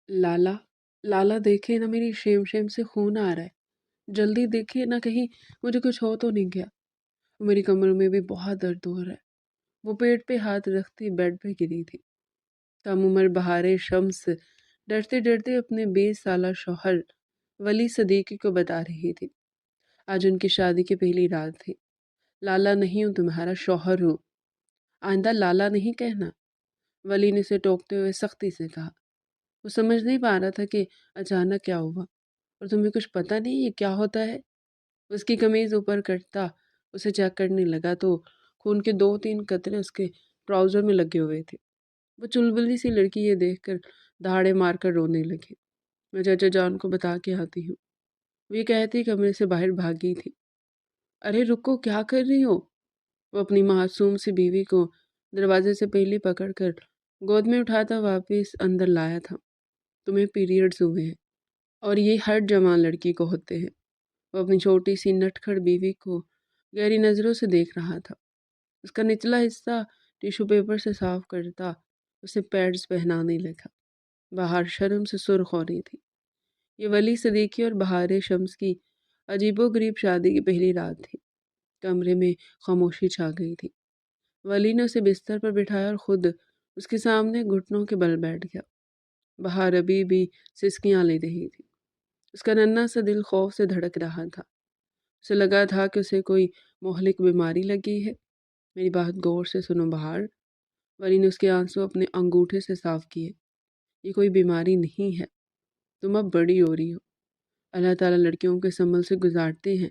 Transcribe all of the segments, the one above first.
लाला, लाला देखे ना, मेरी शेम शेम से खून आ रहा है। जल्दी देखिए ना, कहीं मुझे कुछ हो तो नहीं गया। मेरी कमर में भी बहुत दर्द हो रहा है। वो पेट पे हाथ रखती बेड पे गिरी थी। कम उम्र बहारे शम्स डरते डरते अपने 20 साला शौहर वली सदीकी को बता रही थी। आज उनकी शादी की पहली रात थी। लाला नहीं हूँ, तुम्हारा शौहर हूँ। आइंदा लाला नहीं कहना, वली ने उसे टोकते हुए सख्ती से कहा। वो समझ नहीं पा रहा था कि अचानक क्या हुआ। और तुम्हें कुछ पता नहीं ये क्या होता है? उसकी कमीज ऊपर कटता उसे चेक करने लगा तो खून के 2-3 कतरे उसके ट्राउजर में लगे हुए थे। वो चुलबुली सी लड़की ये देखकर दहाड़े मारकर रोने लगी। मैं चाचा जान को बता के आती हूँ, वो ये कहती कमरे से बाहर भागी थी। अरे रुको, क्या कर रही हो? वो अपनी मासूम सी बीवी को दरवाजे से पहले पकड़कर गोद में उठाता वापस अंदर लाया था। तुम्हें पीरियड्स हुए हैं और ये हर जवान लड़की को होते हैं। वो अपनी छोटी सी नटखट बीवी को गहरी नज़रों से देख रहा था। उसका निचला हिस्सा टिश्यू पेपर से साफ करता उसे पैड्स पहनाने लगा। बाहर शर्म से सुर्ख हो रही थी। ये वली सदीकी और बहार शम्स की अजीबोगरीब शादी की पहली रात थी। कमरे में खामोशी छा गई थी। वली ने उसे बिस्तर पर बिठाया और खुद उसके सामने घुटनों के बल बैठ गया। बाहर अभी भी सिसकियां ले रही थी। उसका नन्हा सा दिल खौफ से धड़क रहा था। उसे लगा था कि उसे कोई मोहलिक बीमारी लगी है। मेरी बात गौर से सुनो बहार। वली ने उसके आंसू अपने अंगूठे से साफ किए। ये कोई बीमारी नहीं है, तुम अब बड़ी हो रही हो। अल्लाह ताला लड़कियों के संभल से गुजारते हैं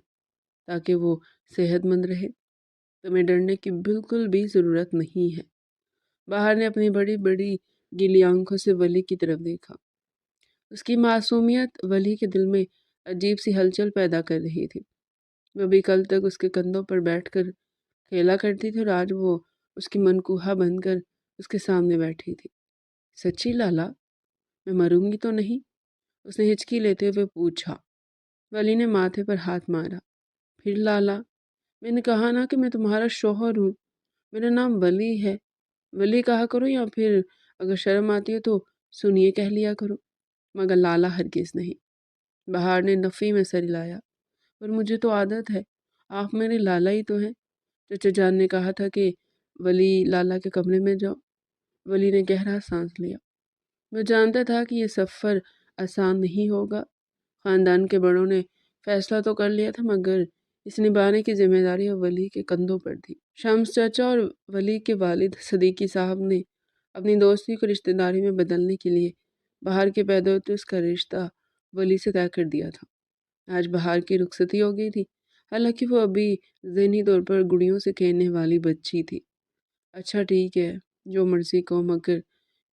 ताकि वो सेहतमंद रहे। तुम्हें डरने की बिल्कुल भी ज़रूरत नहीं है। बाहर ने अपनी बड़ी बड़ी गीली आंखों से वली की तरफ देखा। उसकी मासूमियत वली के दिल में अजीब सी हलचल पैदा कर रही थी। वो भी कल तक उसके कंधों पर बैठकर खेला करती थी और आज वो उसकी मनकूहा बनकर उसके सामने बैठी थी। सच्ची लाला, मैं मरूंगी तो नहीं? उसने हिचकी लेते हुए पूछा। वली ने माथे पर हाथ मारा। फिर लाला, मैंने कहा ना कि मैं तुम्हारा शौहर हूँ। मेरा नाम वली है। वली कहा करो या फिर अगर शर्म आती है तो सुनिए कह लिया करो, मगर लाला हरगिज नहीं। बहार ने नफ़ी में सर हिलाया। पर मुझे तो आदत है, आप मेरे लाला ही तो हैं। चचा जान ने कहा था कि वली लाला के कमरे में जाओ। वली ने गहरा सांस लिया। वो जानता था कि यह सफ़र आसान नहीं होगा। ख़ानदान के बड़ों ने फैसला तो कर लिया था, मगर इस निभाने की जिम्मेदारी वली के कंधों पर थी। शम्स चाचा और वली के वालिद सदीकी साहब ने अपनी दोस्ती को रिश्तेदारी में बदलने के लिए बाहर के पैदा होते उसका रिश्ता वली से तय कर दिया था। आज बाहर की रुखसती हो गई थी, हालांकि वो अभी ज़हनी तौर पर गुड़ियों से खेलने वाली बच्ची थी। अच्छा ठीक है, जो मर्जी कहो, मगर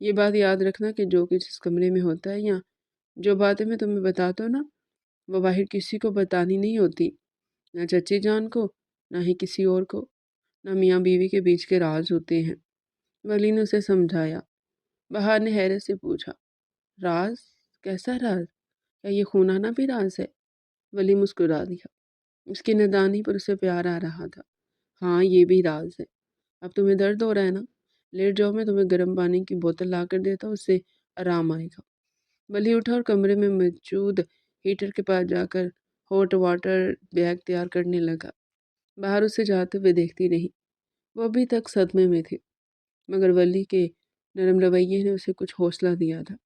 ये बात याद रखना कि जो कुछ इस कमरे में होता है या जो बातें मैं तुम्हें बताता हूँ ना, वो बाहर किसी को बतानी नहीं होती। ना चची जान को, ना ही किसी और को। ना मियाँ बीवी के बीच के राज होते हैं। वली ने उसे समझाया। बहार ने हैरत से पूछा, राज? कैसा राज? क्या ये खूनाना भी राज है? वली मुस्कुरा दिया। उसकी नदानी पर उसे प्यार आ रहा था। हाँ, ये भी राज है। अब तुम्हें दर्द हो रहा है ना? लेट जाओ, मैं तुम्हें गर्म पानी की बोतल ला कर देता हूँ, उससे आराम आएगा। वली उठा और कमरे में मौजूद हीटर के पास जाकर हॉट वाटर बैग तैयार करने लगा। बाहर उसे जाते हुए देखती रही। वो अभी तक सदमे में थी, मगर वली के नरम रवैये ने उसे कुछ हौसला दिया था।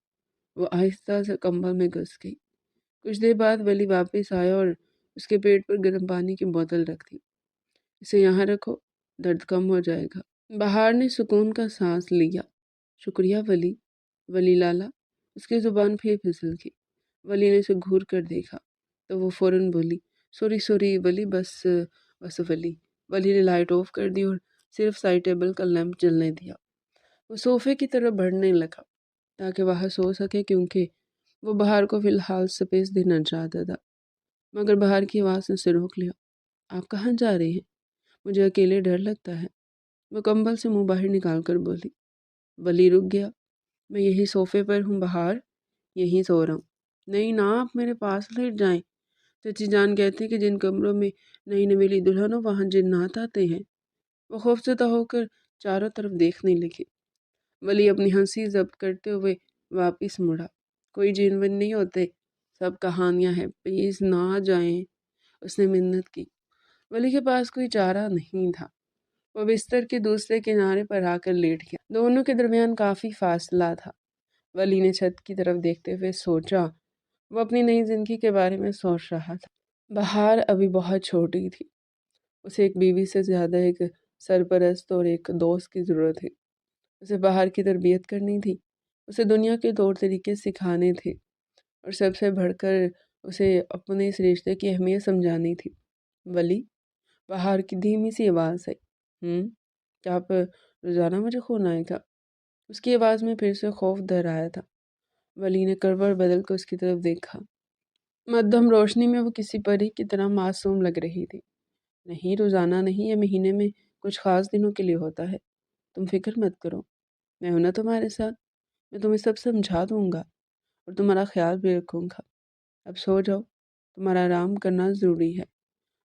वो आहिस्ता से कंबल में घुस गई। कुछ देर बाद वली वापस आया और उसके पेट पर गर्म पानी की बोतल रख दी। इसे यहाँ रखो, दर्द कम हो जाएगा। बहार ने सुकून का सांस लिया। शुक्रिया वली। वली लाला। उसकी जुबान फिर फिसल गई। वली ने उसे घूर कर देखा तो वो फौरन बोली, सॉरी सॉरी वली, बस बस वली। वली ने लाइट ऑफ कर दी और सिर्फ साइड टेबल का लैंप जलने दिया। वो सोफे की तरफ बढ़ने लगा ताकि वह सो सके, क्योंकि वो बाहर को फिलहाल स्पेस देना चाहता था। मगर बाहर की आवाज़ ने उसे रोक लिया। आप कहाँ जा रहे हैं? मुझे अकेले डर लगता है। वो कंबल से मुंह बाहर निकाल कर बोली। वली रुक गया। मैं यही सोफे पर हूँ बहार, यहीं सो रहा हूँ। नहीं ना, आप मेरे पास लेट जाएं। चची जान कहती कि जिन कमरों में नई नवेली दुल्हन हो वहाँ जिन्नात आते हैं। वो खौफजदा होकर चारों तरफ देखने लगी। वली अपनी हंसी जब्त करते हुए वापिस मुड़ा। कोई जीवन नहीं होते, सब कहानियाँ हैं, प्लीज़ ना जाएं। उसने मिन्नत की। वली के पास कोई चारा नहीं था। वो बिस्तर के दूसरे किनारे पर आकर लेट गया। दोनों के दरमियान काफ़ी फासला था। वली ने छत की तरफ देखते हुए सोचा। वो अपनी नई जिंदगी के बारे में सोच रहा था। बहार अभी बहुत छोटी थी। उसे एक बीवी से ज़्यादा एक सरपरस्त और एक दोस्त की ज़रूरत थी। उसे बाहर की तरबियत करनी थी। उसे दुनिया के तौर तरीके सिखाने थे और सबसे बढ़कर उसे अपने इस रिश्ते की अहमियत समझानी थी। वली, बाहर की धीमी सी आवाज़ आई। क्या आप रोज़ाना मुझे खून आएगा? उसकी आवाज़ में फिर से खौफ डर आया था। वली ने करवट बदल कर उसकी तरफ देखा। मध्यम रोशनी में वो किसी परी की तरह मासूम लग रही थी। नहीं, रोज़ाना नहीं, ये महीने में कुछ ख़ास दिनों के लिए होता है। तुम फिक्र मत करो, मैं हूं ना तुम्हारे साथ। मैं तुम्हें सब समझा दूंगा और तुम्हारा ख्याल भी रखूंगा। अब सो जाओ, तुम्हारा आराम करना ज़रूरी है।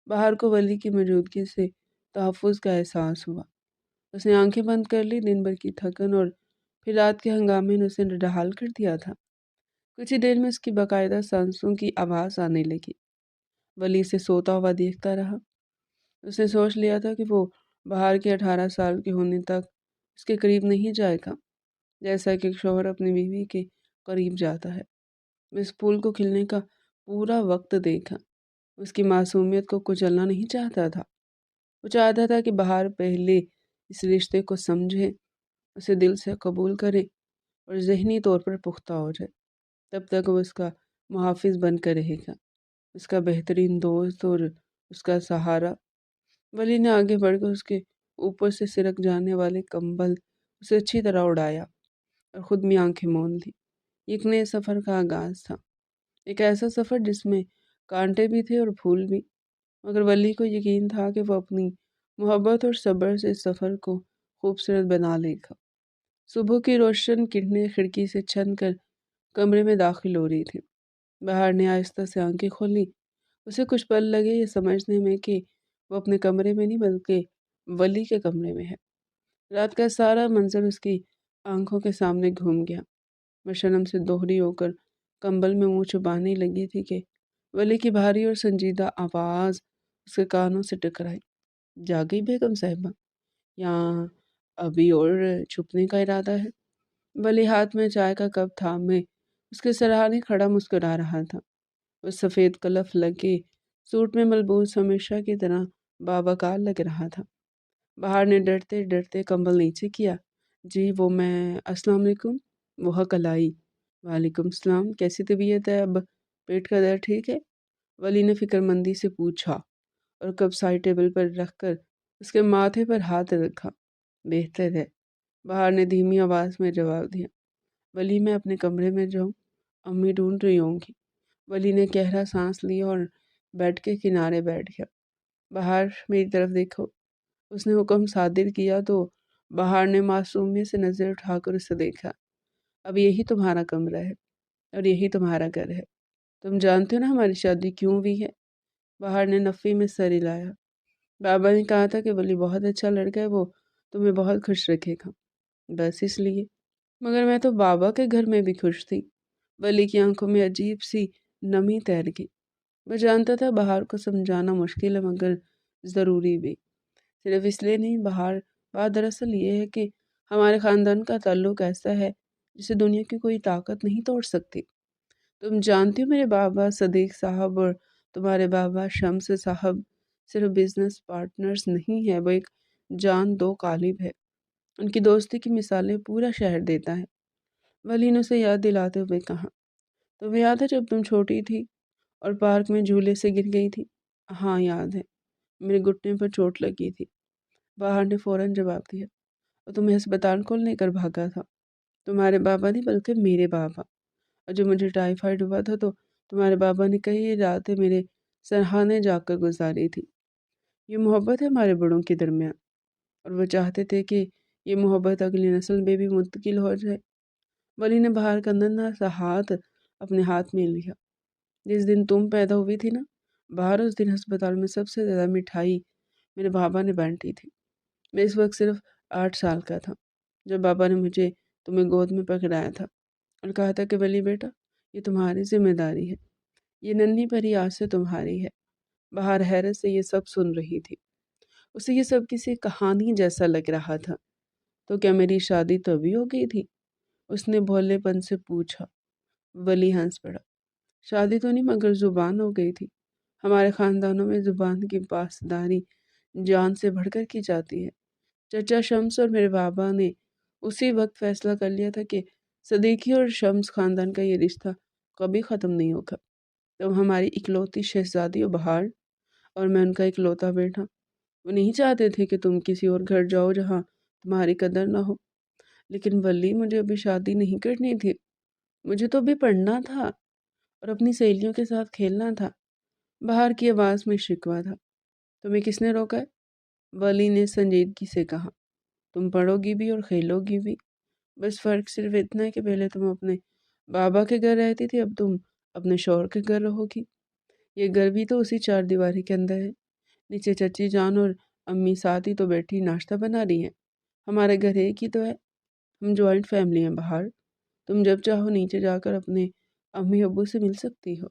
बाहर को वली की मौजूदगी से तहफ़्फ़ुज़ का एहसास हुआ। उसने आंखें बंद कर ली। दिन भर की थकन और फिर रात के हंगामे ने उसे निढाल कर दिया था। कुछ ही देर में उसकी बाकायदा सांसों की आवाज़ आने लगी। वली इसे सोता हुआ देखता रहा। उसने सोच लिया था कि वो बाहर के 18 साल के होने तक उसके करीब नहीं जाएगा, जैसा कि एक शौहर अपनी बीवी के करीब जाता है। मैं इस फूल को खिलने का पूरा वक्त देखा। उसकी मासूमियत को कुचलना नहीं चाहता था। वो चाहता था कि बाहर पहले इस रिश्ते को समझे, उसे दिल से कबूल करे और ज़हनी तौर पर पुख्ता हो जाए। तब तक वो उसका मुहाफ़िज़ बनकर रहेगा, उसका बेहतरीन दोस्त और उसका सहारा। वली ने आगे बढ़कर उसके ऊपर से सिरक जाने वाले कंबल उसे अच्छी तरह उड़ाया और खुद में आंखें मूंद ली। एक नए सफ़र का आगाज़ था, एक ऐसा सफ़र जिसमें कांटे भी थे और फूल भी। मगर वली को यकीन था कि वो अपनी मोहब्बत और सब्र से इस सफ़र को खूबसूरत बना लेगा। सुबह की रोशन किरणें खिड़की से छन कर कमरे में दाखिल हो रही थी। बाहर ने आहिस्ता से आंखें खोली। उसे कुछ पल लगे ये समझने में कि वो अपने कमरे में नहीं बल्कि वली के कमरे में है। रात का सारा मंजर उसकी आंखों के सामने घूम गया। वह शर्म से दोहरी होकर कंबल में मुंह छुपाने लगी थी कि वली की भारी और संजीदा आवाज़ उसके कानों से टकराई। जागी बेगम साहिबा, यहाँ अभी और छुपने का इरादा है? वली हाथ में चाय का कप थामे उसके सराहने खड़ा मुस्कुरा रहा था। उस सफ़ेद कलफ लगे सूट में मलबूस हमेशा की तरह बावकार लग रहा था। बाहर ने डरते डरते कंबल नीचे किया। जी वो मैं, अस्सलाम वालेकुम। वो हकलाई। वालेकुम सलाम, कैसी तबीयत है अब? पेट का दर्द ठीक है? वली ने फिक्रमंदी से पूछा और कप साइड टेबल पर रखकर उसके माथे पर हाथ रखा। बेहतर है, बाहर ने धीमी आवाज़ में जवाब दिया। वली मैं अपने कमरे में जाऊँ? अम्मी ढूंढ रही होंगी। वली ने गहरा सांस लिया और बेड के किनारे बैठ गया। बाहर मेरी तरफ देखो, उसने हुक्म सादिर किया तो बाहर ने मासूमियत से नज़र उठाकर उसे देखा। अब यही तुम्हारा कमरा है और यही तुम्हारा घर है। तुम जानते हो ना हमारी शादी क्यों हुई है? बाहर ने नफ़ी में सर हिलाया। बाबा ने कहा था कि वली बहुत अच्छा लड़का है, वो तुम्हें बहुत खुश रखेगा, बस इसलिए। मगर मैं तो बाबा के घर में भी खुश थी। वली की आंखों में अजीब सी नमी तैर गई। मैं जानता था बाहर को समझाना मुश्किल है मगर ज़रूरी भी। सिर्फ इसलिए नहीं, बात दरअसल ये है कि हमारे ख़ानदान का ताल्लुक ऐसा है जिसे दुनिया की कोई ताकत नहीं तोड़ सकती। तुम जानती हो मेरे बाबा सदीक साहब और तुम्हारे बाबा शम्स साहब सिर्फ बिजनेस पार्टनर्स नहीं है, वो एक जान दो कालिब है। उनकी दोस्ती की मिसालें पूरा शहर देता है। वली ने उसे याद दिलाते हुए कहा, तुम्हें याद है जब तुम छोटी थी और पार्क में झूले से गिर गई थी? हाँ याद है, मेरे घुटने पर चोट लगी थी। बाहर ने फौरन जवाब दिया। और तुम्हें अस्पताल कौन लेकर भागा था? तुम्हारे बाबा नहीं बल्कि मेरे बाबा। और जब मुझे टाइफाइड हुआ था तो तुम्हारे बाबा ने कई रातें मेरे सरहाने जाकर गुजारी थी। ये मोहब्बत है हमारे बड़ों के दरमियान और वो चाहते थे कि ये मोहब्बत अगली नस्ल में भी मुंतकिल हो जाए। वली ने बाहर का नन्हा सा हाथ अपने हाथ में लिया। जिस दिन तुम पैदा हुई थी ना, बाहर उस दिन अस्पताल में सबसे ज़्यादा मिठाई मेरे बाबा ने बांटी थी। मैं इस वक्त सिर्फ 8 साल का था जब बाबा ने मुझे तुम्हें गोद में पकड़ाया था और कहा था कि वली बेटा, یہ تمہاری ذمہ داری ہے، یہ ننھی پری آج سے تمہاری ہے۔ بہار حیرت سے یہ سب سن رہی تھی، اسے یہ سب کسی کہانی جیسا لگ رہا تھا۔ تو کیا میری شادی تبھی ہو گئی تھی؟ اس نے بھولے پن سے پوچھا۔ ولی ہنس پڑا۔ شادی تو نہیں مگر زبان ہو گئی تھی۔ ہمارے خاندانوں میں زبان کی پاسداری جان سے بڑھ کر کی جاتی ہے۔ چچا شمس اور میرے بابا نے اسی وقت فیصلہ کر لیا تھا کہ صدیقی اور شمس خاندان کا یہ رشتہ کبھی ختم نہیں ہوگا۔ تم ہماری اکلوتی شہزادی و بہار، اور میں ان کا اکلوتا بیٹا۔ وہ نہیں چاہتے تھے کہ تم کسی اور گھر جاؤ جہاں تمہاری قدر نہ ہو۔ لیکن ولی مجھے ابھی شادی نہیں کرنی تھی، مجھے تو ابھی پڑھنا تھا اور اپنی سہیلیوں کے ساتھ کھیلنا تھا۔ بہار کی آواز میں شکوہ تھا۔ تمہیں کس نے روکا ہے؟ ولی نے سنجیدگی سے کہا۔ تم پڑھو گی بھی اور کھیلو گی بھی، بس فرق صرف اتنا ہے کہ پہلے تم اپنے بابا کے گھر رہتی تھی، اب تم اپنے شوہر کے گھر رہو گی۔ یہ گھر بھی تو اسی چار دیواری کے اندر ہے۔ نیچے چچی جان اور امی ساتھ ہی تو بیٹھی ناشتہ بنا رہی ہیں۔ ہمارے گھر ایک ہی تو ہے، ہم جوائنٹ فیملی ہیں بہار۔ تم جب چاہو نیچے جا کر اپنے امی ابو سے مل سکتی ہو۔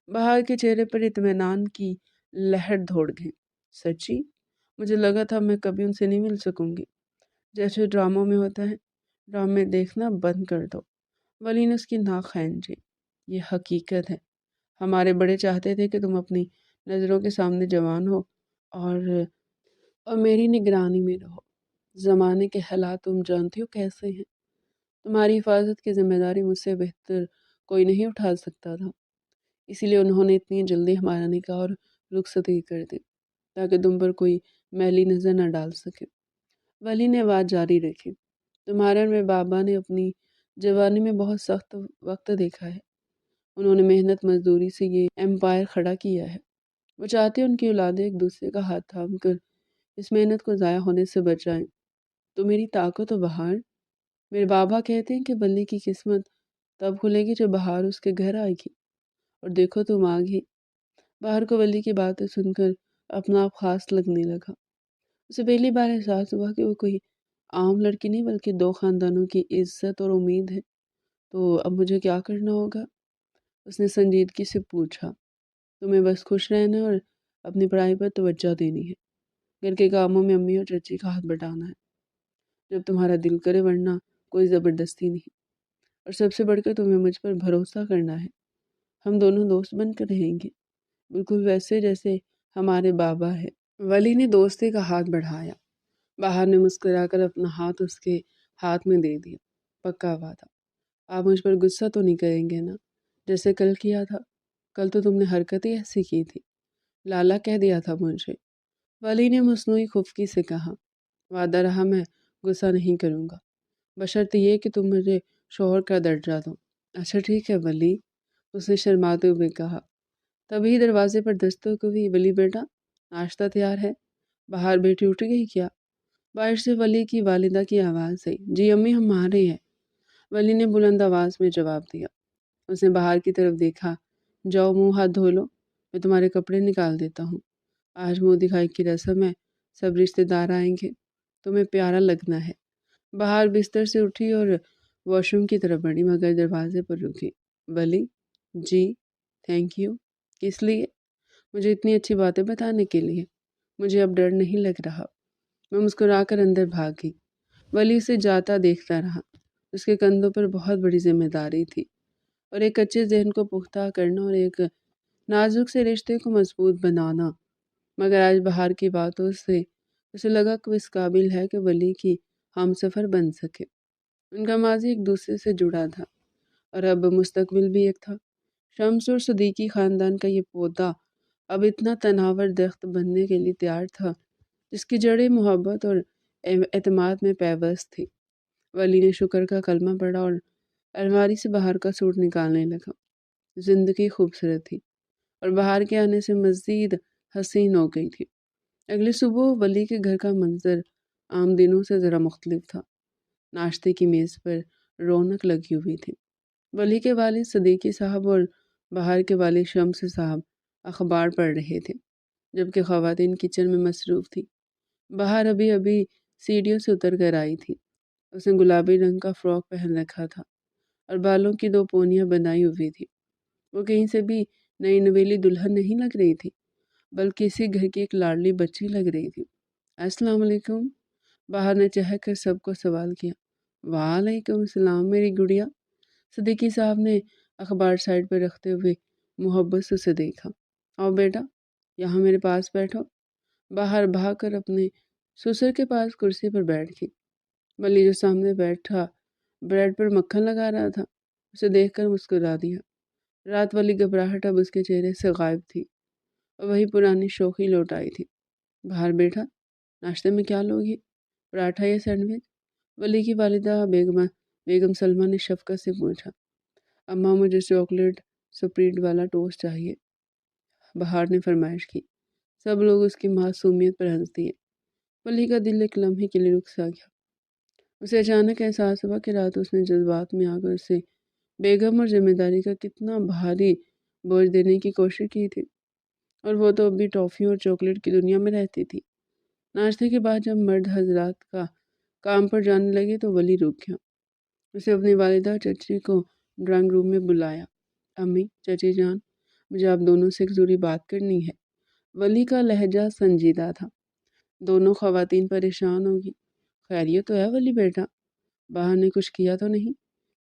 بہار کے چہرے پر اطمینان کی لہر دوڑ گئی۔ سچی؟ مجھے لگا تھا میں کبھی ان سے نہیں مل سکوں گی، جیسے ڈراموں میں ہوتا ہے۔ ڈرامے دیکھنا بند کر دو۔ ولی نے اس کی ناک کھینچی۔ یہ حقیقت ہے، ہمارے بڑے چاہتے تھے کہ تم اپنی نظروں کے سامنے جوان ہو اور میری نگرانی میں رہو۔ زمانے کے حالات تم جانتی ہو کیسے ہیں۔ تمہاری حفاظت کی ذمہ داری مجھ سے بہتر کوئی نہیں اٹھا سکتا تھا، اسی لیے انہوں نے اتنی جلدی ہمارا نکاح اور رخصتی کر دی تاکہ تم پر کوئی میلی نظر نہ ڈال سکے۔ ولی نے بات جاری رکھی۔ تمہارے اور میرے بابا نے اپنی جوانی میں بہت سخت وقت دیکھا ہے۔ انہوں نے محنت مزدوری سے یہ امپائر کھڑا کیا ہے۔ وہ چاہتے ہیں ان کی اولادیں ایک دوسرے کا ہاتھ تھام کر اس محنت کو ضائع ہونے سے بچائیں۔ تو میری طاقت و بہار، میرے بابا کہتے ہیں کہ ولی کی قسمت تب کھلے گی جب بہار اس کے گھر آئے گی، اور دیکھو تم آ گئی۔ بہار کو ولی کی باتیں سن کر اپنا آپ خاص لگنے لگا۔ اسے پہلی بار احساس ہوا کہ وہ کوئی عام لڑکی نہیں بلکہ دو خاندانوں کی عزت اور امید ہے۔ تو اب مجھے کیا کرنا ہوگا؟ اس نے سنجیدگی سے پوچھا۔ تمہیں بس خوش رہنا اور اپنی پڑھائی پر توجہ دینی ہے۔ گھر کے کاموں میں امی اور چچی کا ہاتھ بٹانا ہے جب تمہارا دل کرے، ورنہ کوئی زبردستی نہیں۔ اور سب سے بڑھ کر تمہیں مجھ پر بھروسہ کرنا ہے۔ ہم دونوں دوست بن کر رہیں گے، بالکل ویسے جیسے ہمارے بابا ہے۔ ولی نے دوستی کا ہاتھ بڑھایا۔ بہار نے مسکرا کر اپنا ہاتھ اس کے ہاتھ میں دے دیا۔ پکا وعدہ؟ آپ مجھ پر غصہ تو نہیں کریں گے نا، جیسے کل کیا تھا؟ کل تو تم نے حرکت ہی ایسی کی تھی، لالا کہہ دیا تھا مجھے۔ ولی نے مصنوعی خفگی سے کہا۔ وعدہ رہا میں غصہ نہیں کروں گا، بشرط یہ کہ تم مجھے شوہر کا درجہ دو۔ اچھا ٹھیک ہے ولی، اس نے شرماتے ہوئے کہا۔ تبھی دروازے پر دستک ہوئی۔ ولی بیٹا، ناشتہ تیار ہے۔ بہار بیٹی اٹھ گئی کیا؟ باہر سے ولی کی والدہ کی آواز آئی۔ جی امی، ہم آ رہے ہیں۔ ولی نے بلند آواز میں جواب دیا۔ اس نے بہار کی طرف دیکھا۔ جاؤ منہ ہاتھ دھو لو، میں تمہارے کپڑے نکال دیتا ہوں۔ آج منہ دکھائی کی رسم ہے، سب رشتہ دار آئیں گے، تمہیں پیارا لگنا ہے۔ بہار بستر سے اٹھی اور واش روم کی طرف بڑھی، مگر دروازے پر رکی۔ ولی؟ جی؟ Thank you. کس لیے؟ مجھے اتنی اچھی باتیں بتانے کے لیے۔ مجھے اب ڈر نہیں لگ رہا۔ میں مسکرا کر اندر بھاگ گئی۔ ولی اسے جاتا دیکھتا رہا۔ اس کے کندھوں پر بہت بڑی ذمہ داری تھی، اور ایک اچھے ذہن کو پختہ کرنا اور ایک نازک سے رشتے کو مضبوط بنانا۔ مگر آج بہار کی باتوں سے اسے لگا کہ وہ اس قابل ہے کہ ولی کی ہم سفر بن سکے۔ ان کا ماضی ایک دوسرے سے جڑا تھا، اور اب مستقبل بھی ایک تھا۔ شمس اور صدیقی خاندان کا یہ پودا اب اتنا تناور درخت بننے کے لیے تیار تھا جس کی جڑیں محبت اور اعتماد میں پیوست تھی۔ ولی نے شکر کا کلمہ پڑھا اور الماری سے بہار کا سوٹ نکالنے لگا۔ زندگی خوبصورت تھی، اور بہار کے آنے سے مزید حسین ہو گئی تھی۔ اگلی صبح ولی کے گھر کا منظر عام دنوں سے ذرا مختلف تھا۔ ناشتے کی میز پر رونق لگی ہوئی تھی۔ ولی کے والد صدیقی صاحب اور بہار کے والد شمس صاحب اخبار پڑھ رہے تھے، جبکہ خواتین کچن میں مصروف تھی۔ بہار ابھی ابھی سیڑھیوں سے اتر کر آئی تھی۔ اس نے گلابی رنگ کا فراک پہن رکھا تھا और बालों की 2 पोनियाँ बंधाई हुई थी। वो कहीं से भी नई नवेली दुल्हन नहीं लग रही थी, बल्कि इसी घर की एक लाडली बच्ची लग रही थी। अस्सलाम वालेकुम, बाहर ने चहक कर सबको सवाल किया। वालेकुम सलाम मेरी गुड़िया। सिद्दीकी साहब ने अखबार साइड पर रखते हुए मोहब्बत से उसे देखा। आओ बेटा, यहाँ मेरे पास बैठो। बाहर भाग कर अपने ससुर के पास कुर्सी पर बैठ गई। वली जो सामने बैठा ब्रेड पर मक्खन लगा रहा था, उसे देखकर मुस्कुरा दिया। रात वाली घबराहट अब उसके चेहरे से गायब थी और वही पुरानी शोखी लौट आई थी। बाहर बेटा, नाश्ते में क्या लोगी? पराठा या सैंडविच? वली की वालिदा बेगम सलमा ने शफकत से पूछा। अम्मा, मुझे चॉकलेट स्प्रेड वाला टोस्ट चाहिए, बहार ने फरमाइश की। सब लोग उसकी मासूमियत पर हंस दिए। वली का दिल एक लम्हे के लिए रुक सा गया। उसे अचानक एहसास हुआ कि रात उसने जज्बात में आकर उसे बेगम और जिम्मेदारी का कितना भारी बोझ देने की कोशिश की थी, और वो तो अभी टॉफ़ियों और चॉकलेट की दुनिया में रहती थी। नाश्ते के बाद जब मर्द हजरात का काम पर जाने लगे तो वली रुक गया। उसे अपनी वालिदा चची को ड्राइंग रूम में बुलाया। अम्मी, चची जान, मुझे आप दोनों से एक ज़रूरी बात करनी है। वली का लहजा संजीदा था। दोनों खवातीन परेशान होगी। खैरियत तो है वली बेटा? बाहर ने कुछ किया तो नहीं?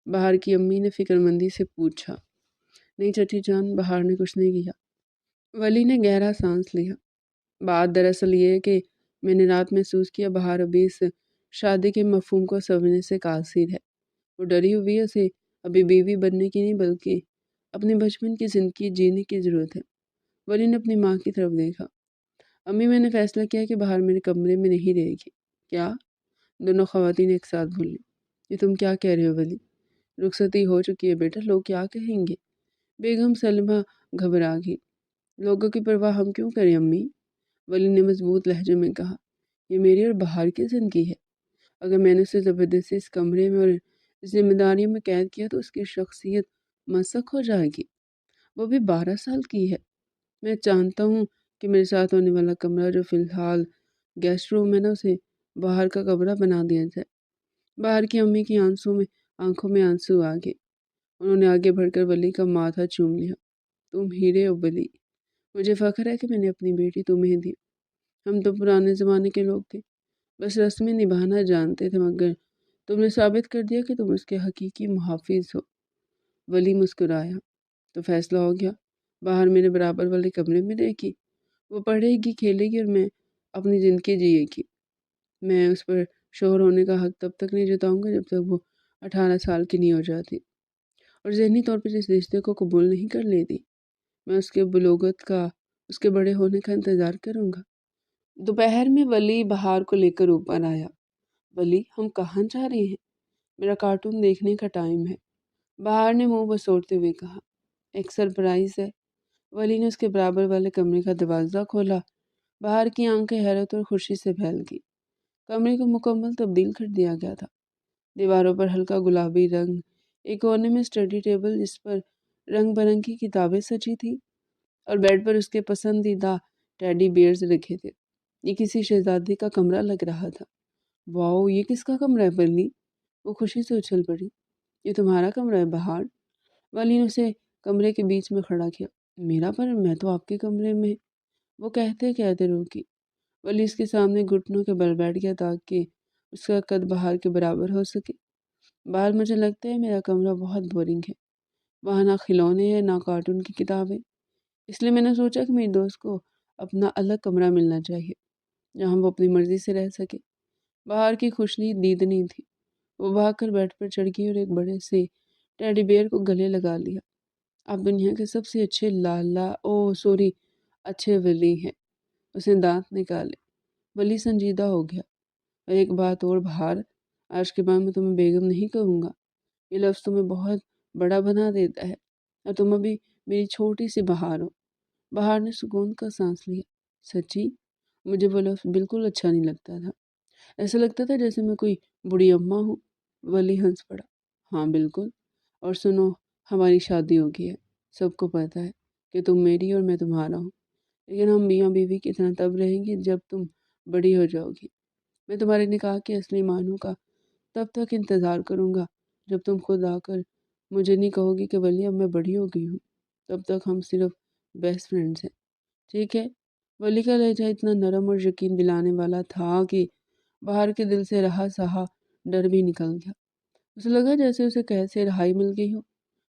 बाहर की अम्मी ने फिक्रमंदी से पूछा। नहीं चची जान, बाहर ने कुछ नहीं किया। वली ने गहरा सांस लिया। बात दरअसल ये है कि मैंने रात महसूस किया बाहर अभी इस शादी के मफहूम को समझने से कासिर है। वो डरी हुई है, उसे अभी बीवी बनने की नहीं बल्कि अपने बचपन की ज़िंदगी जीने की ज़रूरत है। वली ने अपनी माँ की तरफ देखा। अम्मी, मैंने फैसला किया कि बाहर मेरे कमरे में नहीं रहेगी। क्या? दोनों खवातीन एक साथ बोली। ये तुम क्या कह रहे हो वली? रुखसती हो चुकी है बेटा, लोग क्या कहेंगे? बेगम सलमा घबरा गई। लोगों की परवाह हम क्यों करें अम्मी? वली ने मजबूत लहजे में कहा। ये मेरी और बाहर की जिंदगी है। अगर मैंने उसे ज़बरदस्ती इस कमरे में और जिम्मेदारियों में कैद किया तो उसकी शख्सियत मसक हो जाएगी। वो भी 12 साल की है। मैं जानता हूँ कि मेरे साथ होने वाला कमरा जो फ़िलहाल गेस्ट रूम है ना, उसे बाहर का कमरा बना दिया जाए। बाहर की अम्मी की आंखों में आंसू आ गए। उन्होंने आगे बढ़कर वली का माथा चूम लिया। तुम हीरे हो वली। मुझे फ़ख्र है कि मैंने अपनी बेटी तुम्हें दी। हम तो पुराने ज़माने के लोग थे, बस रस्में निभाना जानते थे, मगर तुमने साबित कर दिया कि तुम उसके हकीकी मुहाफिज हो। वली मुस्कुराया। तो फैसला हो गया, बाहर मेरे बराबर वाले कमरे में रहेगी। वो पढ़ेगी, खेलेगी और मैं अपनी ज़िंदगी जिएगी। मैं उस पर शोहर होने का हक तब तक नहीं जताऊंगा जब तक वो 18 साल की नहीं हो जाती और ज़हनी तौर पर इस रिश्ते को कबूल नहीं कर लेती। मैं उसके बुलूगत का, उसके बड़े होने का इंतज़ार करूंगा। दोपहर में वली बहार को लेकर ऊपर आया। वली, हम कहाँ जा रहे हैं? मेरा कार्टून देखने का टाइम है, बहार ने मुंह बसोड़ते हुए कहा। एक सरप्राइज है। वली ने उसके बराबर वाले कमरे का दरवाज़ा खोला। बाहर की आंखें हैरत और खुशी से फैल गई। कमरे को मुकम्मल तब्दील कर दिया गया था। दीवारों पर हल्का गुलाबी रंग, एक कोने में स्टडी टेबल जिस पर रंग बिरंगी किताबें सजी थी, और बेड पर उसके पसंदीदा टेडी बियर्स रखे थे। ये किसी शहजादी का कमरा लग रहा था। वाओ, ये किसका कमरा है वली? वो खुशी से उछल पड़ी। ये तुम्हारा कमरा है बहार। वली ने उसे कमरे के बीच में खड़ा किया। मेरा? पर मैं तो आपके कमरे में। वो कहते कहते रुकी। वली इसके सामने घुटनों के बल बैठ गया ताकि उसका कद बाहर के बराबर हो सके। बाहर, मुझे लगता है मेरा कमरा बहुत बोरिंग है। वहाँ ना खिलौने हैं ना कार्टून की किताबें, इसलिए मैंने सोचा कि मेरी दोस्त को अपना अलग कमरा मिलना चाहिए जहाँ वो अपनी मर्जी से रह सके। बाहर की खुशनी दीदनी थी। वो भागकर बेड पर चढ़ गई और एक बड़े से टेडी बेयर को गले लगा लिया। आप दुनिया के सबसे अच्छे लाला, ओ सॉरी, अच्छे वली हैं। उसने दांत निकाले। वली संजीदा हो गया। और एक बात और बहार, आज के बाद मैं तुम्हें बेगम नहीं कहूँगा। ये लफ्ज़ तुम्हें बहुत बड़ा बना देता है और तुम अभी मेरी छोटी सी बहार हो। बहार ने सुकून का सांस लिया। सच्ची? मुझे वो लफ्ज़ बिल्कुल अच्छा नहीं लगता था। ऐसा लगता था जैसे मैं कोई बुढ़ी अम्मा हूँ। वली हंस पड़ा। हाँ बिल्कुल। और सुनो, हमारी शादी हो गई है। सबको पता है कि तुम मेरी और मैं तुम्हारा हूँ, लेकिन हम मियाँ बीवी की तरह तब रहेंगे जब तुम बड़ी हो जाओगी। मैं तुम्हारे निकाह की असली मानू का तब तक इंतज़ार करूँगा जब तुम खुद आकर مجھے نہیں کہو گی کہ ولی اب میں بڑی ہو گئی ہوں، تب تک ہم صرف بیسٹ فرینڈس ہیں، ٹھیک ہے؟ ولی کا لہجہ اتنا نرم اور یقین دلانے والا تھا کہ باہر کے دل سے رہا سہا ڈر بھی نکل گیا۔ اسے لگا جیسے اسے کیسے رہائی مل گئی ہو۔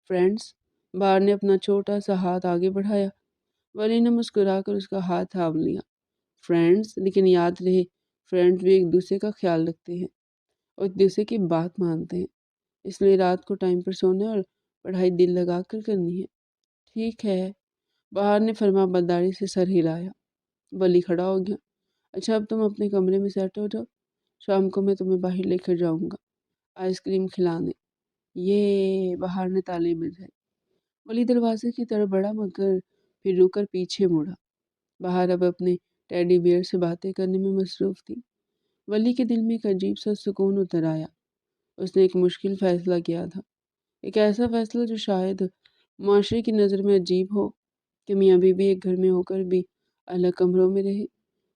فرینڈس، باہر نے اپنا چھوٹا سا ہاتھ آگے بڑھایا۔ ولی نے مسکرا کر اس کا ہاتھ تھام لیا۔ فرینڈس، لیکن یاد رہے، فرینڈس بھی ایک دوسرے کا خیال رکھتے ہیں اور ایک دوسرے کی بات مانتے ہیں، اس لیے رات کو ٹائم پر سونا اور پڑھائی دل لگا کر کرنی ہے، ٹھیک ہے؟ باہر نے فرما برداری سے سر ہلایا۔ ولی کھڑا ہو گیا۔ اچھا، اب تم اپنے کمرے میں سیٹ ہو جاؤ، شام کو میں تمہیں باہر لے کر جاؤں گا آئس کریم کھلانے۔ یہ باہر نے تالی بجائی۔ ولی دروازے کی طرف بڑھا مگر پھر رک کر پیچھے مڑا۔ باہر اب اپنے ٹیڈی بیئر سے باتیں کرنے میں مصروف تھی۔ ولی کے دل میں ایک عجیب سا سکون اتر آیا۔ اس نے ایک مشکل فیصلہ کیا تھا، ایک ایسا فیصلہ جو شاید معاشرے کی نظر میں عجیب ہو کہ میاں بیوی ایک گھر میں ہو کر بھی الگ کمروں میں رہے،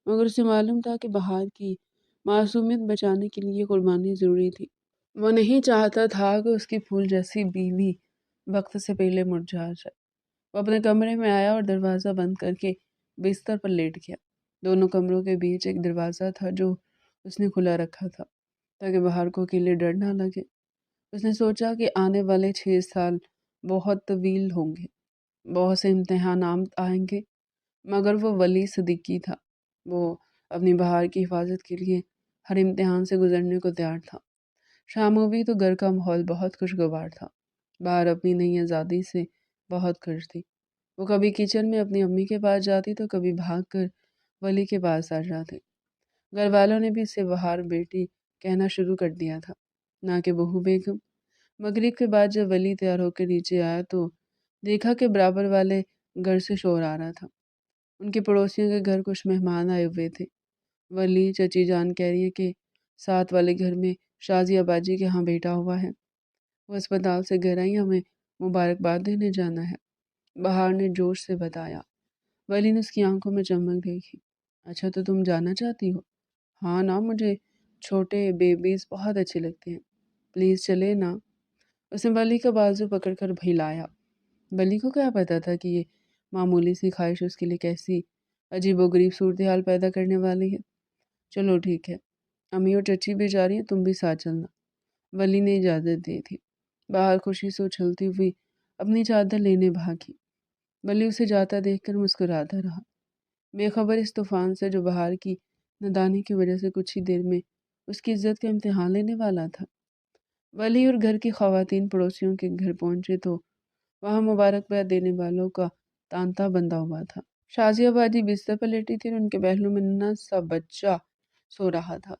مگر اسے معلوم تھا کہ بہار کی معصومیت بچانے کے لیے قربانی ضروری تھی۔ وہ نہیں چاہتا تھا کہ اس کی پھول جیسی بیوی وقت سے پہلے مرجھا جائے۔ وہ اپنے کمرے میں آیا اور دروازہ بند کر کے بستر پر لیٹ گیا۔ دونوں کمروں کے بیچ ایک دروازہ تھا جو اس نے کھلا رکھا تھا تاکہ باہر کو اکیلے ڈر نہ لگے۔ اس نے سوچا کہ آنے والے 6 سال بہت طویل ہوں گے، بہت سے امتحانات آئیں گے، مگر وہ ولی صدیقی تھا۔ وہ اپنی بہار کی حفاظت کے لیے ہر امتحان سے گزرنے کو تیار تھا۔ شام ہوئی تو گھر کا ماحول بہت خوشگوار تھا۔ باہر اپنی نئی آزادی سے بہت خوش تھی۔ وہ کبھی کچن میں اپنی امی کے پاس جاتی تو کبھی بھاگ کر ولی کے پاس آ جاتے۔ گھر والوں نے بھی اسے بہار بیٹی کہنا شروع کر دیا تھا، نہ کہ بہو بیگم۔ مغرب کے بعد جب ولی تیار ہو کے نیچے آیا تو دیکھا کہ برابر والے گھر سے شور آ رہا تھا۔ ان کے پڑوسیوں کے گھر کچھ مہمان آئے ہوئے تھے۔ ولی چچی جان کہہ رہی ہے کہ ساتھ والے گھر میں شازیہ باجی کے ہاں بیٹا ہوا ہے، وہ اسپتال سے گھر آئی، ہمیں مبارکباد دینے جانا ہے، بہار نے جوش سے بتایا۔ ولی نے اس کی آنکھوں میں چمک دیکھی۔ اچھا، تو تم جانا چاہتی ہو؟ ہاں نا، مجھے چھوٹے بیبیز بہت اچھے لگتے ہیں، پلیز چلے نا۔ اس نے ولی کا بازو پکڑ کر بھیلایا۔ ولی کو کیا پتا تھا کہ یہ معمولی سی خواہش اس کے لیے کیسی عجیب و غریب صورتحال پیدا کرنے والی ہے۔ چلو ٹھیک ہے، امی اور چچی بھی جا رہی ہیں، تم بھی ساتھ چلنا، ولی نے اجازت دی تھی۔ باہر خوشی سے اچھلتی ہوئی اپنی چادر لینے بھاگی۔ ولی اسے جاتا دیکھ کر مسکراتا رہا، بے خبر اس طوفان سے جو بہار کی نادانی کی وجہ سے کچھ ہی دیر میں اس کی عزت کا امتحان لینے والا تھا۔ ولی اور گھر کی خواتین پڑوسیوں کے گھر پہنچے تو وہاں مبارکباد دینے والوں کا تانتا بندھا ہوا تھا۔ شازیہ باجی بستر پر لیٹی تھی اور ان کے پہلو میں ننھا سا بچہ سو رہا تھا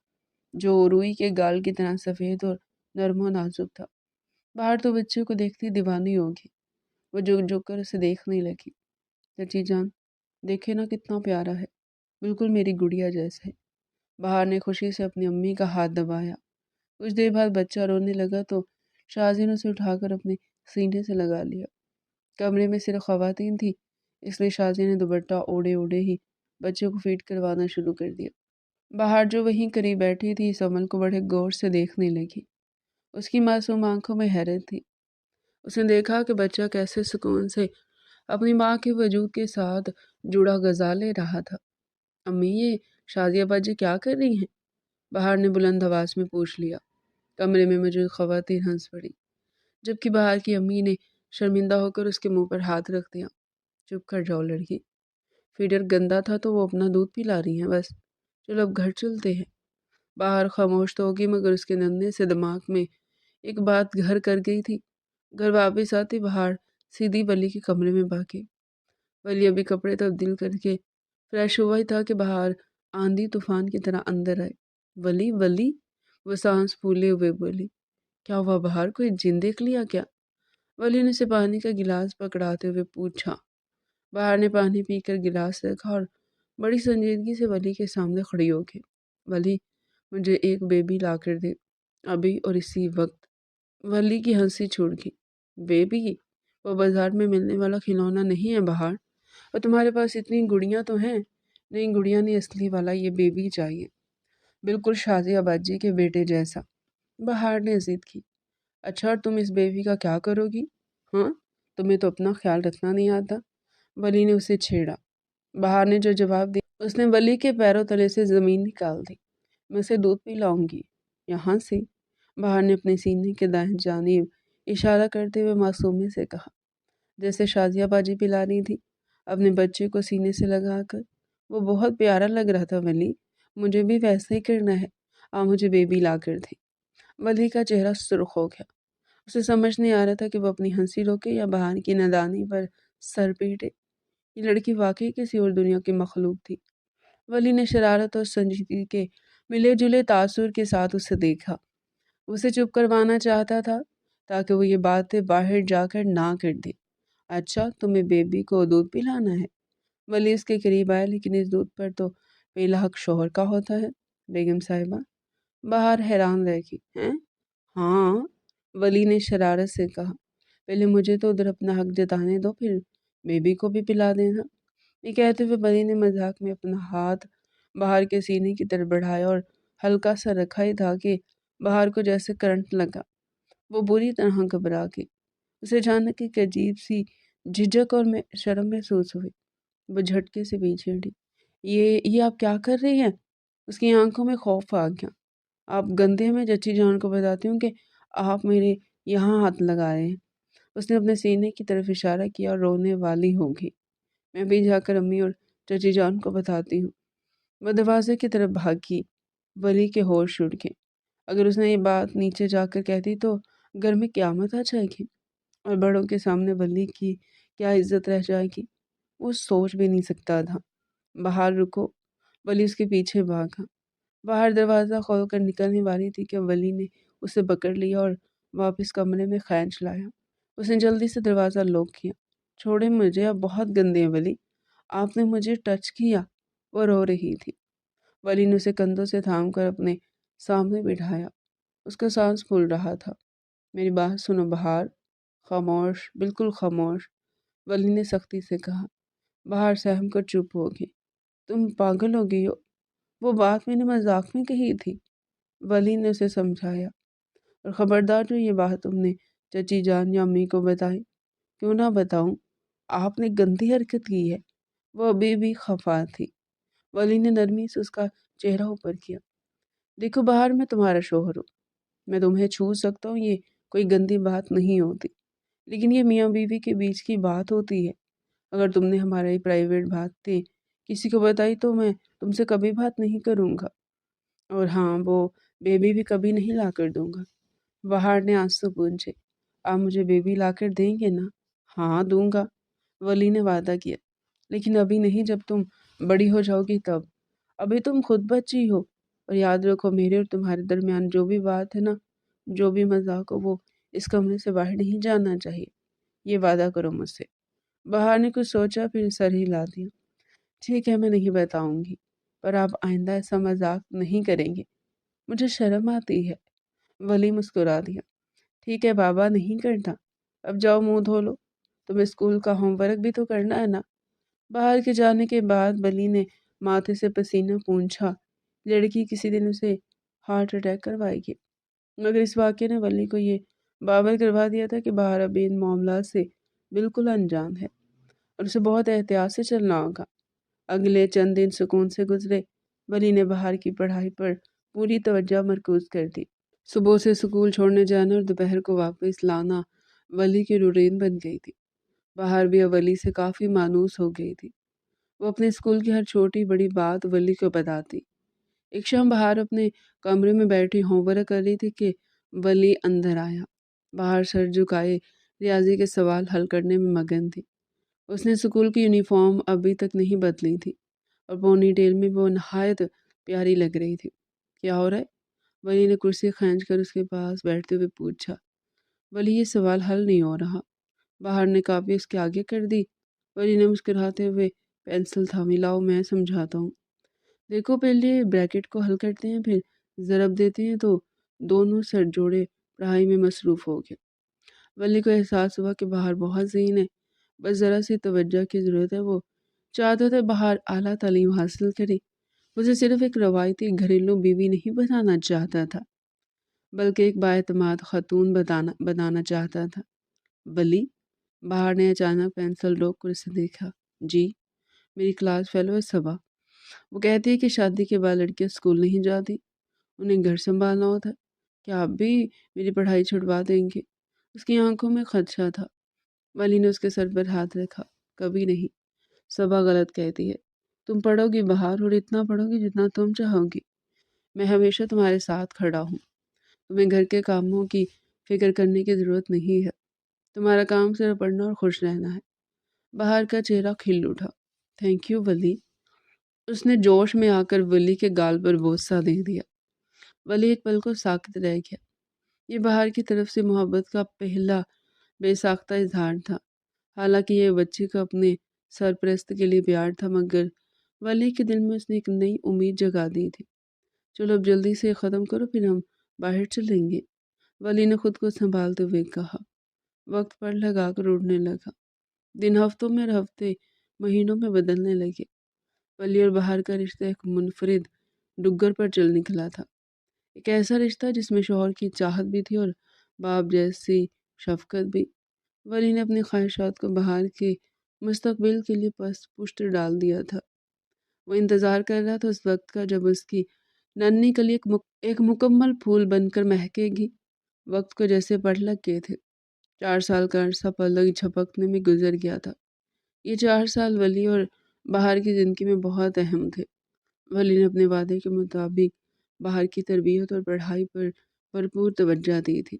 جو روئی کے گال کی طرح سفید اور نرم و نازک تھا۔ باہر تو بچے کو دیکھتی دیوانی ہوگی، وہ جھک جھک کر اسے دیکھنے لگی۔ چچی جان، دیکھے نا کتنا پیارا ہے، بالکل میری گڑیا جیسا ہے۔ بہار نے خوشی سے اپنی امی کا ہاتھ دبایا۔ کچھ دیر بعد بچہ رونے لگا تو شازیہ نے اسے اٹھا کر اپنے سینے سے لگا لیا۔ کمرے میں صرف خواتین تھی، اس لیے شازیہ نے دوپٹہ اوڑھے اوڑھے ہی بچے کو فیڈ کروانا شروع کر دیا۔ باہر جو وہیں قریب بیٹھی تھی اس عمل کو بڑے غور سے دیکھنے لگی۔ اس کی معصوم آنکھوں میں حیرت تھی۔ اس نے دیکھا کہ بچہ کیسے سکون سے اپنی ماں کے وجود کے ساتھ جڑا غذا لے رہا تھا۔ امی، یہ شازیہ باجی کیا کر رہی ہیں؟ بہار نے بلند آواز میں پوچھ لیا۔ کمرے میں موجود خواتین ہنس پڑی، جبکہ بہار کی امی نے شرمندہ ہو کر اس کے منہ پر ہاتھ رکھ دیا۔ چپ کر جاؤ لڑکی، فیڈر گندا تھا تو وہ اپنا دودھ پلا رہی ہیں بس، چلو اب گھر چلتے ہیں۔ باہر خاموش تو ہوگی مگر اس کے ننھے سے دماغ میں ایک بات گھر کر گئی تھی۔ گھر واپس آتی بہار سیدھی ولی کے کمرے میں بھاگی۔ ولی ابھی کپڑے تبدیل کر کے فریش ہوا ہی تھا کہ بہار آندھی طوفان کی طرح اندر آئے۔ ولی ولی، وہ سانس پھولے ہوئے بولی۔ کیا ہوا بہار، کوئی جن دیکھ لیا کیا؟ ولی نے اسے پانی کا گلاس پکڑاتے ہوئے پوچھا۔ بہار نے پانی پی کر گلاس رکھا اور بڑی سنجیدگی سے ولی کے سامنے کھڑی ہو گئی۔ ولی، مجھے ایک بیبی لا کر دے، ابھی اور اسی وقت۔ ولی کی ہنسی چھوڑ گئی۔ بیبی؟ وہ بازار میں ملنے والا کھلونا نہیں ہے بہار، اور تمہارے پاس اتنی گڑیاں تو ہیں۔ نہیں، گڑیاں نہیں، اصلی والا یہ بیبی چاہیے، بالکل شازیہ باجی کے بیٹے جیسا۔ بہار نے ضد کی۔ अच्छा, और तुम इस बेबी का क्या करोगी? हाँ, तुम्हें तो अपना ख्याल रखना नहीं आता। वली ने उसे छेड़ा। बहार ने जो जवाब दिया, उसने वली के पैरों तले से ज़मीन निकाल दी। मैं उसे दूध पिलाऊंगी, यहाँ से। बहार ने अपने सीने के दाएं जानिब इशारा करते हुए मासूमी से कहा, जैसे शादिया बाजी पिला रही थी अपने बच्चे को सीने से लगाकर। वो बहुत प्यारा लग रहा था वली, मुझे भी वैसे ही करना है। मुझे बेबी ला कर दे। वली का चेहरा सुर्ख हो गया। उसे समझ नहीं आ रहा था कि वो अपनी हंसी रोके या बहार की नादानी पर सर पीटे। ये लड़की वाकई किसी और दुनिया की मखलूक थी। वली ने शरारत और संजीदगी के मिले जुले तासुर के साथ उसे देखा। उसे चुप करवाना चाहता था ताकि वो ये बातें बाहर जाकर ना कर दे। अच्छा, तुम्हें बेबी को दूध पिलाना है? वली इसके करीब आया, लेकिन इस दूध पर तो पहला हक शोहर का होता है बेगम साहिबा। बाहर हैरान रह गई। हैं? हाँ, वली ने शरारत से कहा। पहले मुझे तो उधर अपना हक जताने दो, फिर बेबी को भी पिला देना। ये कहते हुए वली ने मजाक में अपना हाथ बाहर के सीने की तरफ बढ़ाया और हल्का सा रखा ही था कि बाहर को जैसे करंट लगा। वो बुरी तरह घबरा गई। उसे अचानक एक अजीब सी झिझक और शर्म महसूस हुई। वो झटके से पीछे हटी। ये आप क्या कर रही हैं? उसकी आंखों में खौफ आ गया। आप गंदे, में जच्ची जान को बताती हूँ कि आप मेरे यहाँ हाथ लगा रहे हैं। उसने अपने सीने की तरफ इशारा किया और रोने वाली होगी। मैं भी जाकर अम्मी और चची जान को बताती हूँ। वह दरवाजे की तरफ भागी। वली के होश उड़ गए। अगर उसने ये बात नीचे जाकर कहती तो घर में क़यामत आ जाएगी और बड़ों के सामने वली की क्या इज्जत रह जाएगी। वो सोच भी नहीं सकता था। बाहर रुको। वली उसके पीछे भागा। बाहर दरवाज़ा खोल कर निकलने वाली थी कि वली ने उसे पकड़ लिया और वापस कमरे में खींच लाया। उसने जल्दी से दरवाज़ा लॉक किया। छोड़े मुझे, आप बहुत गंदे हैं वली, आपने मुझे टच किया। वो रो रही थी। वली ने उसे कंधों से थाम कर अपने सामने बिठाया। उसका सांस फूल रहा था। मेरी बात सुनो बहार। खामोश, बिल्कुल खामोश, वली ने सख्ती से कहा। बहार सहम कर चुप हो गई। तुम पागल हो गई हो, वो बात मैंने मजाक में कही थी, वली ने उसे समझाया। और खबरदार जो ये बात तुमने चची जान या अम्मी को बताई। क्यों ना बताऊं, आपने गंदी हरकत की है। वो अभी भी खफा थी। वली ने नरमी से उसका चेहरा ऊपर किया। देखो बाहर, मैं तुम्हारा शोहर हूँ, मैं तुम्हें छू सकता हूँ, ये कोई गंदी बात नहीं होती। लेकिन ये मियाँ बीवी के बीच की बात होती है। अगर तुमने हमारी प्राइवेट बातें किसी को बताई तो मैं तुमसे कभी बात नहीं करूँगा। और हाँ, वो बेबी भी कभी नहीं ला कर दूंगा। बहार ने आंसू पूछे। आप मुझे बेबी ला कर देंगे ना? हाँ, दूंगा, वली ने वादा किया। लेकिन अभी नहीं, जब तुम बड़ी हो जाओगी तब। अभी तुम खुद बच्ची हो। और याद रखो, मेरे और तुम्हारे दरमियान जो भी बात है ना, जो भी मजाक हो, वो इस कमरे से बाहर नहीं जाना चाहिए। ये वादा करो मुझसे। बहार ने कुछ सोचा, फिर सर हिला दिया। ठीक है, मैं नहीं बताऊंगी, पर आप आइंदा ऐसा मजाक नहीं करेंगे, मुझे शर्म आती है। वली मुस्कुरा दिया। ठीक है बाबा, नहीं करता। अब जाओ मुंह धो लो, तुम्हें स्कूल का होमवर्क भी तो करना है ना। बाहर के जाने के बाद वली ने माथे से पसीना पूंछा। लड़की किसी दिन उसे हार्ट अटैक करवाएगी। मगर इस वाक़ये ने वली को ये बावर करवा दिया था कि बाहर अभी इन मामलों से बिल्कुल अनजान है और उसे बहुत एहतियात से चलना होगा। अगले चंद दिन सुकून से गुजरे। वली ने बाहर की पढ़ाई पर पूरी तवज्जो मरकूज कर दी। सुबह से स्कूल छोड़ने जाना और दोपहर को वापस लाना वली की रूटीन बन गई थी। बाहर भी अब वली से काफ़ी मानूस हो गई थी। वो अपने स्कूल की हर छोटी बड़ी बात वली को बताती। एक शाम बाहर अपने कमरे में बैठी होमवर्क कर रही थी कि वली अंदर आया। बाहर सर झुकाए रियाजी के सवाल हल करने में मगन थी। उसने स्कूल की यूनिफॉर्म अभी तक नहीं बदली थी और पोनी टेल में वो नहायत प्यारी लग रही थी। क्या हो रहा है? वली ने कुर्सी खींच कर उसके पास बैठते हुए पूछा। वली, ये सवाल हल नहीं हो रहा। बाहर ने कापी उसके आगे कर दी। वली ने मुस्कुराते हुए पेंसिल थामी। लाओ मैं समझाता हूँ। देखो, पहले ब्रैकेट को हल करते हैं, फिर ज़रब देते हैं, तो दोनों सर जोड़े पढ़ाई में मसरूफ़ हो गए। वली को एहसास हुआ कि बाहर बहुत ज़हीन है, बस ज़रा सी तवज्जो की ज़रूरत है। वो चाहता था बाहर आला तालीम हासिल करे, उसे सिर्फ एक रवायती घरेलू बीवी नहीं बनाना चाहता था। बल्कि एक बाएतमाद खातून बनाना चाहता था। वली, बाहर ने अचानक पेंसिल रोक कर उसे देखा। जी, मेरी क्लास फेलो है सबा। वो कहती है कि शादी के बाद लड़कियां स्कूल नहीं जाती, उन्हें घर संभालना होता है। क्या आप भी मेरी पढ़ाई छुड़वा देंगे? उसकी आंखों में खदशा था। वली ने उसके सर पर हाथ रखा। कभी नहीं, सबा गलत कहती है। तुम पढ़ोगी बाहर और इतना पढ़ोगी जितना तुम चाहोगी। मैं हमेशा तुम्हारे साथ खड़ा हूँ। तुम्हें घर के कामों की फिक्र करने की जरूरत नहीं है। तुम्हारा काम सिर्फ पढ़ना और खुश रहना है। बाहर का चेहरा खिल उठा। थैंक यू वली। उसने जोश में आकर वली के गाल पर बोसा दे दिया। वली एक पल को साकित रह गया। ये बाहर की तरफ से मोहब्बत का पहला बेसाख्ता इजहार था। हालांकि ये बच्ची का अपने सरपरस्त के लिए प्यार था, मगर वली के दिल में उसने एक नई उम्मीद जगा दी थी। चलो अब जल्दी से ख़त्म करो, फिर हम बाहर चलेंगे। वली ने खुद को संभालते हुए कहा। वक्त पर लगा कर उड़ने लगा। दिन हफ्तों में और हफ्ते महीनों में बदलने लगे। वली और बाहर का रिश्ता एक मुनफरिद डुग्गर पर चल निकला था। एक ऐसा रिश्ता जिसमें शौहर की चाहत भी थी और बाप जैसी शफकत भी। वली ने अपनी ख्वाहिशात को बाहर के मुस्तकबिल के लिए पुष्ट डाल दिया था। वो इंतज़ार कर रहा था उस वक्त का जब उसकी नन्ही कली एक मुकम्मल फूल बनकर महकेगी। वक्त को जैसे पलक गए थे। 4 साल का अरसा पलक झपकने में गुजर गया था। ये 4 साल वली और बाहर की ज़िंदगी में बहुत अहम थे। वली ने अपने वादे के मुताबिक बाहर की तरबियत और पढ़ाई पर भरपूर तवज्जो दी थी।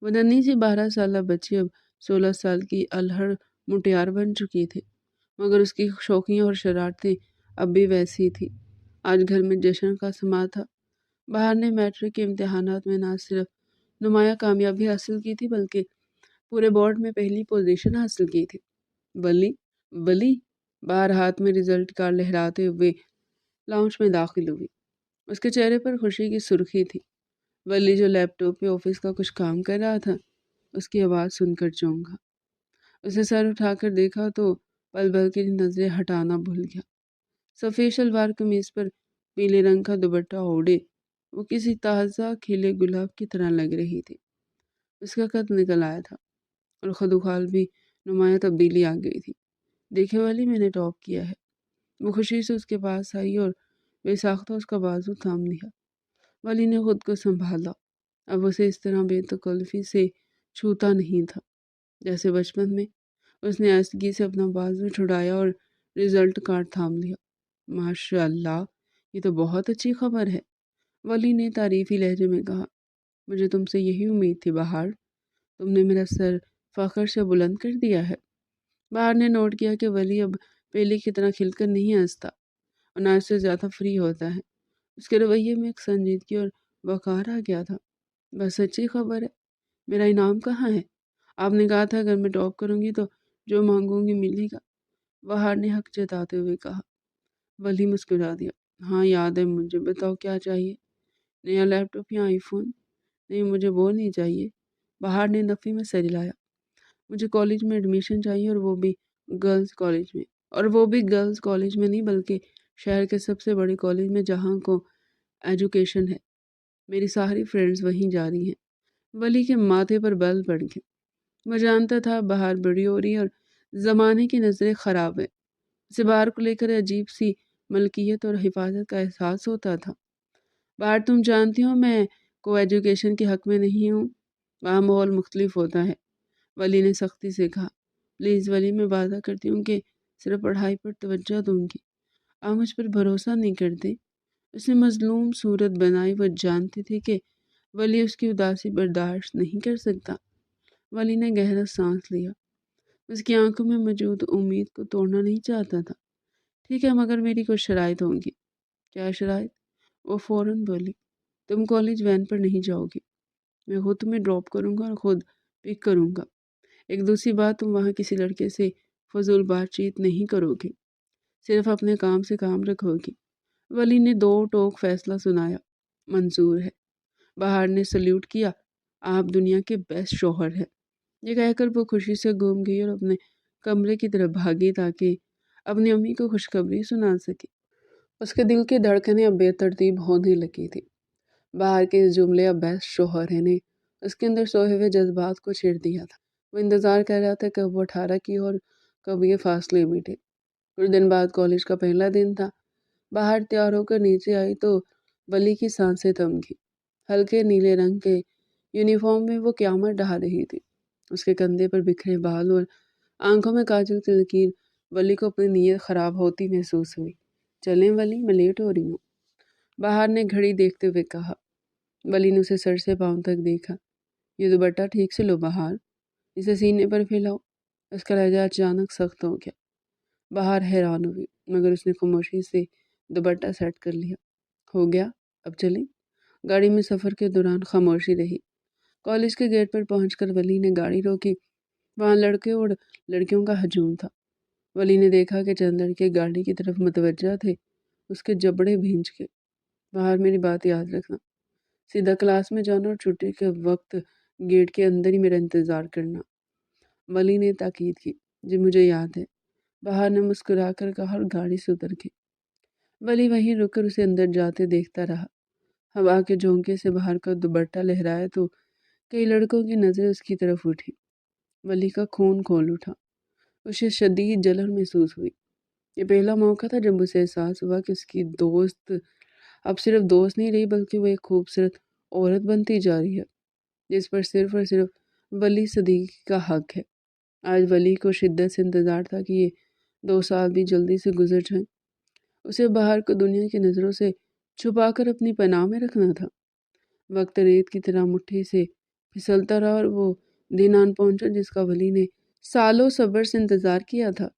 वो नन्ही सी 12 साल बच्ची अब 16 साल की अल्हड़ मुटियार बन चुकी थी, मगर उसकी शौकियाँ और शरारतें अब भी वैसी थी। आज घर में जश्न का समा था। बाहर ने मैट्रिक के इम्तिहानात में ना सिर्फ नुमाया कामयाबी हासिल की थी, बल्कि पूरे बोर्ड में पहली पोजीशन हासिल की थी। वली वली बाहर हाथ में रिजल्ट कार्ड लहराते हुए लाउंज में दाखिल हुई। उसके चेहरे पर खुशी की सुर्खी थी। वली जो लैपटॉप पे ऑफिस का कुछ काम कर रहा था, उसकी आवाज़ सुनकर चौंका। उसे सर उठाकर देखा तो पल भर की नजरें हटाना भूल गया। सफ़ेद शलवार कमीज पर पीले रंग का दुपट्टा ओढ़े वो किसी ताज़ा खिले गुलाब की तरह लग रही थी। उसका कद निकल आया था और खुदुखाल भी नुमाया तब्दीली आ गई थी। देखे वाली, मैंने टॉप किया है। वो खुशी से उसके पास आई और बेसाख्ता उसका बाजू थाम लिया। वाली ने खुद को संभाला। अब उसे इस तरह बेतकल्लुफ़ी से छूता नहीं था जैसे बचपन में। उसने आहिस्तगी से अपना बाजू छुड़ाया और रिजल्ट कार्ड थाम लिया। माशाअल्लाह, ये तो बहुत अच्छी खबर है, वली ने तारीफ़ी लहजे में कहा। मुझे तुमसे यही उम्मीद थी बहार। तुमने मेरा सर फ़ख्र से बुलंद कर दिया है। बहार ने नोट किया कि वली अब पहले की तरह खिलकर नहीं हंसता और ना उससे ज़्यादा फ्री होता है। उसके रवैये में एक संजीदगी और वक़ार आ गया था। बस अच्छी खबर है। मेरा इनाम कहाँ है? आपने कहा था अगर मैं टॉप करूँगी तो जो मांगूंगी मिलेगा। बहार ने हक जताते हुए कहा। वली मुस्कुरा दिया। हाँ याद है मुझे, बताओ क्या चाहिए? नया लैपटॉप या आईफोन? नहीं, मुझे वो नहीं चाहिए। बहार ने नफ़ी में सर हिलाया। मुझे कॉलेज में एडमिशन चाहिए, और वो भी गर्ल्स कॉलेज में। और वो भी गर्ल्स कॉलेज में नहीं, बल्कि शहर के सबसे बड़े कॉलेज में जहाँ को एजुकेशन है। मेरी सारी फ्रेंड्स वहीं जा रही हैं। वली के माथे पर बल पड़ गए। वो जानता था बाहर बड़ी हो रही है और ज़माने की नज़रें ख़राब है। उसे बाहर को लेकर अजीब सी मलकियत और हिफाजत का एहसास होता था। बाहर, तुम जानती हो मैं को एजुकेशन के हक़ में नहीं हूँ। वहाँ माहौल मुख्तलिफ होता है, वली ने सख्ती से कहा। प्लीज़ वली, मैं वादा करती हूँ कि सिर्फ पढ़ाई पर तवज्जो दूंगी। आप मुझ पर भरोसा नहीं करते। उसने मजलूम सूरत बनाई। वह जानती थी कि वली उसकी उदासी बर्दाश्त नहीं कर सकता। वली ने गहरा सांस लिया। उसकी आंखों में मौजूद उम्मीद को तोड़ना नहीं चाहता था। ठीक है, मगर मेरी कुछ शराइत होंगी। क्या शराइत? वो फौरन बोली। तुम कॉलेज वैन पर नहीं जाओगी। मैं खुद तुम्हें ड्रॉप करूँगा और खुद पिक करूँगा। एक दूसरी बात, तुम वहाँ किसी लड़के से फजूल बातचीत नहीं करोगी। सिर्फ अपने काम से काम रखोगी। वली ने दो टोक फैसला सुनाया। मंजूर है। बहार ने सल्यूट किया। आप दुनिया के बेस्ट शौहर हैं। ये कहकर वो खुशी से घूम गई और अपने कमरे की तरफ भागी ताकि अपनी अम्मी को खुशखबरी सुना सके। उसके दिल की धड़कनें अब बेतरतीब होने लगी थी। बाहर के इस जुमले अब बेस्ट शोहर ने उसके अंदर सोए हुए जज्बात को छेड़ दिया था। वो इंतज़ार कर रहा था कब वो 18 की और कब ये फासले मीटे। कुछ दिन बाद कॉलेज का पहला दिन था। बाहर तैयार होकर नीचे आई तो वली की सांसें थम गई। हल्के नीले रंग के यूनिफॉर्म में वो क़यामत ढहा रही थी। उसके कंधे पर बिखरे बाल और आंखों में काजल की लकीर वली को अपनी नीयत ख़राब होती महसूस हुई। चलें वली, मैं लेट हो रही हूँ, बाहर ने घड़ी देखते हुए कहा। वली ने उसे सर से पाँव तक देखा। ये दुपट्टा ठीक से लो बाहर, इसे सीने पर फैलाओ। उसका लहजा अचानक सख्त हो गया। बाहर हैरान हुई, मगर उसने खामोशी से दुपट्टा सेट कर लिया। हो गया, अब चलें। गाड़ी में सफ़र के दौरान खामोशी रही। कॉलेज के गेट पर पहुंचकर वली ने गाड़ी रोकी। वहाँ लड़के और लड़कियों का हजूम था। वली ने देखा कि चंद लड़के गाड़ी की तरफ मुतवज्जा थे। उसके जबड़े भींच गए। बाहर, मेरी बात याद रखना, सीधा क्लास में जाना और छुट्टी के वक्त गेट के अंदर ही मेरा इंतज़ार करना, वली ने ताकीद की। जी मुझे याद है, बाहर ने मुस्कुराकर कहा और गाड़ी से उतर गई। वली वहीं रुककर उसे अंदर जाते देखता रहा। हवा के झोंके से बाहर का दुपट्टा लहराया तो कई लड़कों की नज़रें उसकी तरफ उठी। वली का खून खोल उठा। उसे शदीद जलन महसूस हुई। ये पहला मौका था जब उसे एहसास हुआ कि उसकी दोस्त अब सिर्फ दोस्त नहीं रही, बल्कि वो एक खूबसूरत औरत बनती जा रही है, जिस पर सिर्फ और सिर्फ वली सदीकी का हक है। आज वली को शिद्दत से इंतज़ार था कि ये 2 साल भी जल्दी से गुजर जाएं। उसे बाहर को दुनिया की नज़रों से छुपाकर अपनी पनाह में रखना था। वक्त रेत की तरह मुट्ठी से फिसलता रहा और वो दिन आन पहुंचा जिसका वली ने सालों सब्र से इंतज़ार किया था,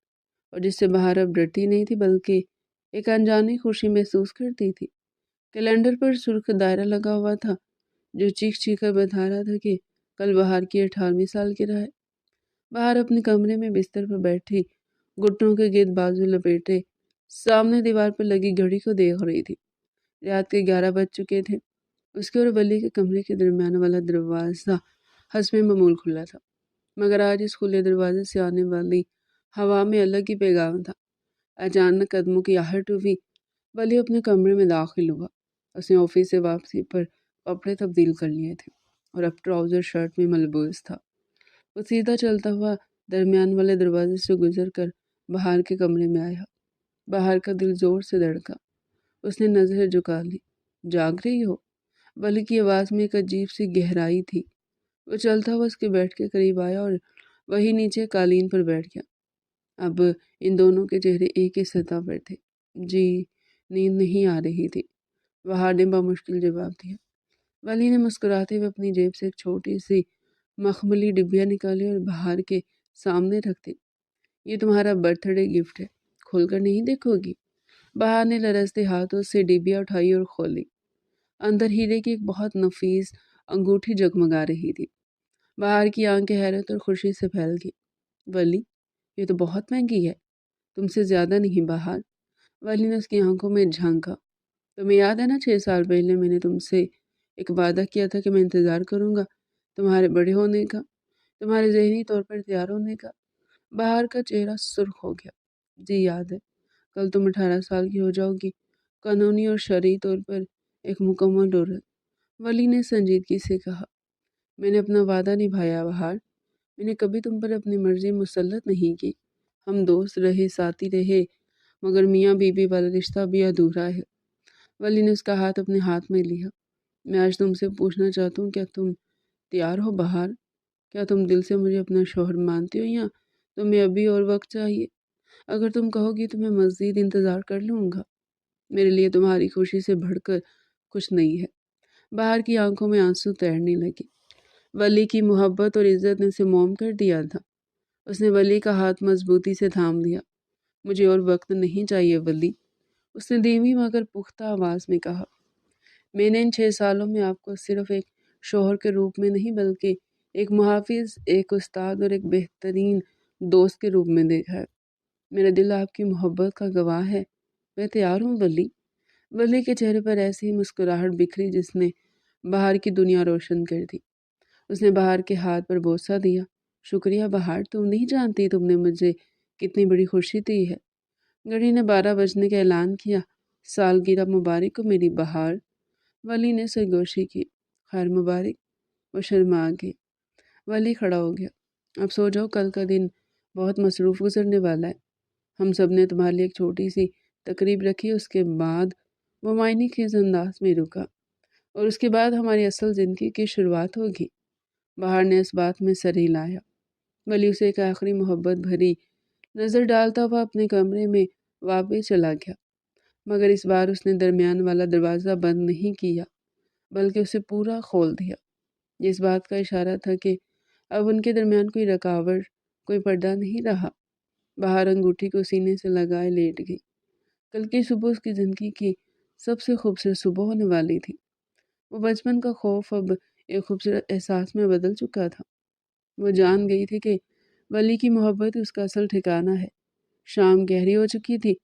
और जिससे बाहर अब डरती नहीं थी बल्कि एक अनजानी खुशी महसूस करती थी। कैलेंडर पर सुर्ख दायरा लगा हुआ था जो चीख चीख कर बता रहा था कि कल बाहर की 18वीं सालगिरह है। बाहर अपने कमरे में बिस्तर पर बैठी घुटनों के गिर्द बाजू लपेटे सामने दीवार पर लगी घड़ी को देख रही थी। रात के 11 बज चुके थे। उसके और वली के कमरे के दरमियान वाला दरवाज़ा हस्बे मामूल खुला था, मगर आज इस खुले दरवाजे से आने वाली हवा में अलग ही पैगाम था। अचानक कदमों की आहट हुई। वली अपने कमरे में दाखिल हुआ। उसने ऑफिस से वापसी पर कपड़े तब्दील कर लिए थे और अब ट्राउज़र शर्ट में मलबूस था। वो सीधा चलता हुआ दरमियान वाले दरवाजे से गुजर कर बाहर के कमरे में आया। बाहर का दिल जोर से धड़का। उसने नज़रें झुका ली। जाग रही हो? वली की आवाज़ में एक अजीब सी गहराई थी। वो चलता हुआ उसके बेड के करीब आया और वही नीचे कालीन पर बैठ गया। अब इन दोनों के चेहरे एक ही सतह पर थे। जी, नींद नहीं आ रही थी, वहार ने बामुश्किल जवाब दिया। वली ने मुस्कुराते हुए अपनी जेब से एक छोटी सी मखमली डिब्बिया निकाली और बाहर के सामने रख दी। ये तुम्हारा बर्थडे गिफ्ट है, खोलकर नहीं देखोगी? बाहर ने लरजते हाथों से डिब्बिया उठाई और खोली। अंदर हीरे की एक बहुत नफीस अंगूठी जगमगा रही थी। बाहर की आंखें हैरत और खुशी से फैल गई। वली, ये तो बहुत महंगी है, तुमसे ज़्यादा नहीं बाहर। वली ने उसकी आंखों में झांका। तुम्हें याद है ना, 6 साल पहले मैंने तुमसे एक वादा किया था कि मैं इंतज़ार करूँगा तुम्हारे बड़े होने का, तुम्हारे ज़हनी तौर पर तैयार होने का। बाहर का चेहरा सुर्ख हो गया। जी याद है, कल तुम 18 साल की हो जाओगी, कानूनी और शरई तौर पर एक मुकम्मल औरत। वली ने संजीदगी से कहा। मैंने अपना वादा निभाया बहार। मैंने कभी तुम पर अपनी मर्जी मुसल्लत नहीं की। हम दोस्त रहे, साथी रहे, मगर मियाँ बीबी वाला रिश्ता भी अधूरा है। वली ने उसका हाथ अपने हाथ में लिया। मैं आज तुमसे पूछना चाहता हूँ, क्या तुम तैयार हो बहार? क्या तुम दिल से मुझे अपना शौहर मानती हो या तुम्हें अभी और वक्त चाहिए? अगर तुम कहोगी तो मैं मज़ीद इंतज़ार कर लूँगा। मेरे लिए तुम्हारी खुशी से बढ़कर कुछ नहीं है। बाहर की आंखों में आंसू तैरने लगे। वली की मोहब्बत और इज़्ज़त ने उसे मोम कर दिया था। उसने वली का हाथ मजबूती से थाम लिया। मुझे और वक्त नहीं चाहिए वली, उसने धीमी मगर पुख्ता आवाज़ में कहा। मैंने इन 6 सालों में आपको सिर्फ एक शौहर के रूप में नहीं, बल्कि एक मुहाफ़िज़, एक उस्ताद और एक बेहतरीन दोस्त के रूप में देखा है। मेरा दिल आपकी मोहब्बत का गवाह है। मैं तैयार हूँ वली। वली के चेहरे पर ऐसी मुस्कुराहट बिखरी जिसने बाहर की दुनिया रोशन कर दी। उसने बाहर के हाथ पर बोसा दिया। शुक्रिया बहार, तुम नहीं जानती तुमने मुझे कितनी बड़ी खुशी दी है। घड़ी ने 12 बजने का ऐलान किया। सालगिरह मुबारक हो मेरी बहार। वली ने सरगोशी की। खैर मुबारक। वो शर्मा गई। वली खड़ा हो गया। अब सो जाओ, कल का दिन बहुत मसरूफ़ गुजरने वाला है। हम सब ने तुम्हारे लिए एक छोटी सी तकरीब रखी। उसके बाद वो मायने खेज अंदाज में रुका। और उसके बाद हमारी असल ज़िंदगी की शुरुआत होगी। बाहर ने इस बात में सर हिलाया। वली उसे एक आखिरी मोहब्बत भरी नज़र डालता हुआ अपने कमरे में वापस चला गया। मगर इस बार उसने दरमियान वाला दरवाज़ा बंद नहीं किया, बल्कि उसे पूरा खोल दिया। इस बात का इशारा था कि अब उनके दरमियान कोई रुकावट, कोई पर्दा नहीं रहा। बाहर अंगूठी को सीने से लगाए लेट गई। कल की सुबह उसकी ज़िंदगी की सबसे खूबसूरत सुबह होने वाली थी। वो बचपन का खौफ अब एक खूबसूरत एहसास में बदल चुका था। वो जान गई थी कि वली की मोहब्बत उसका असल ठिकाना है। शाम गहरी हो चुकी थी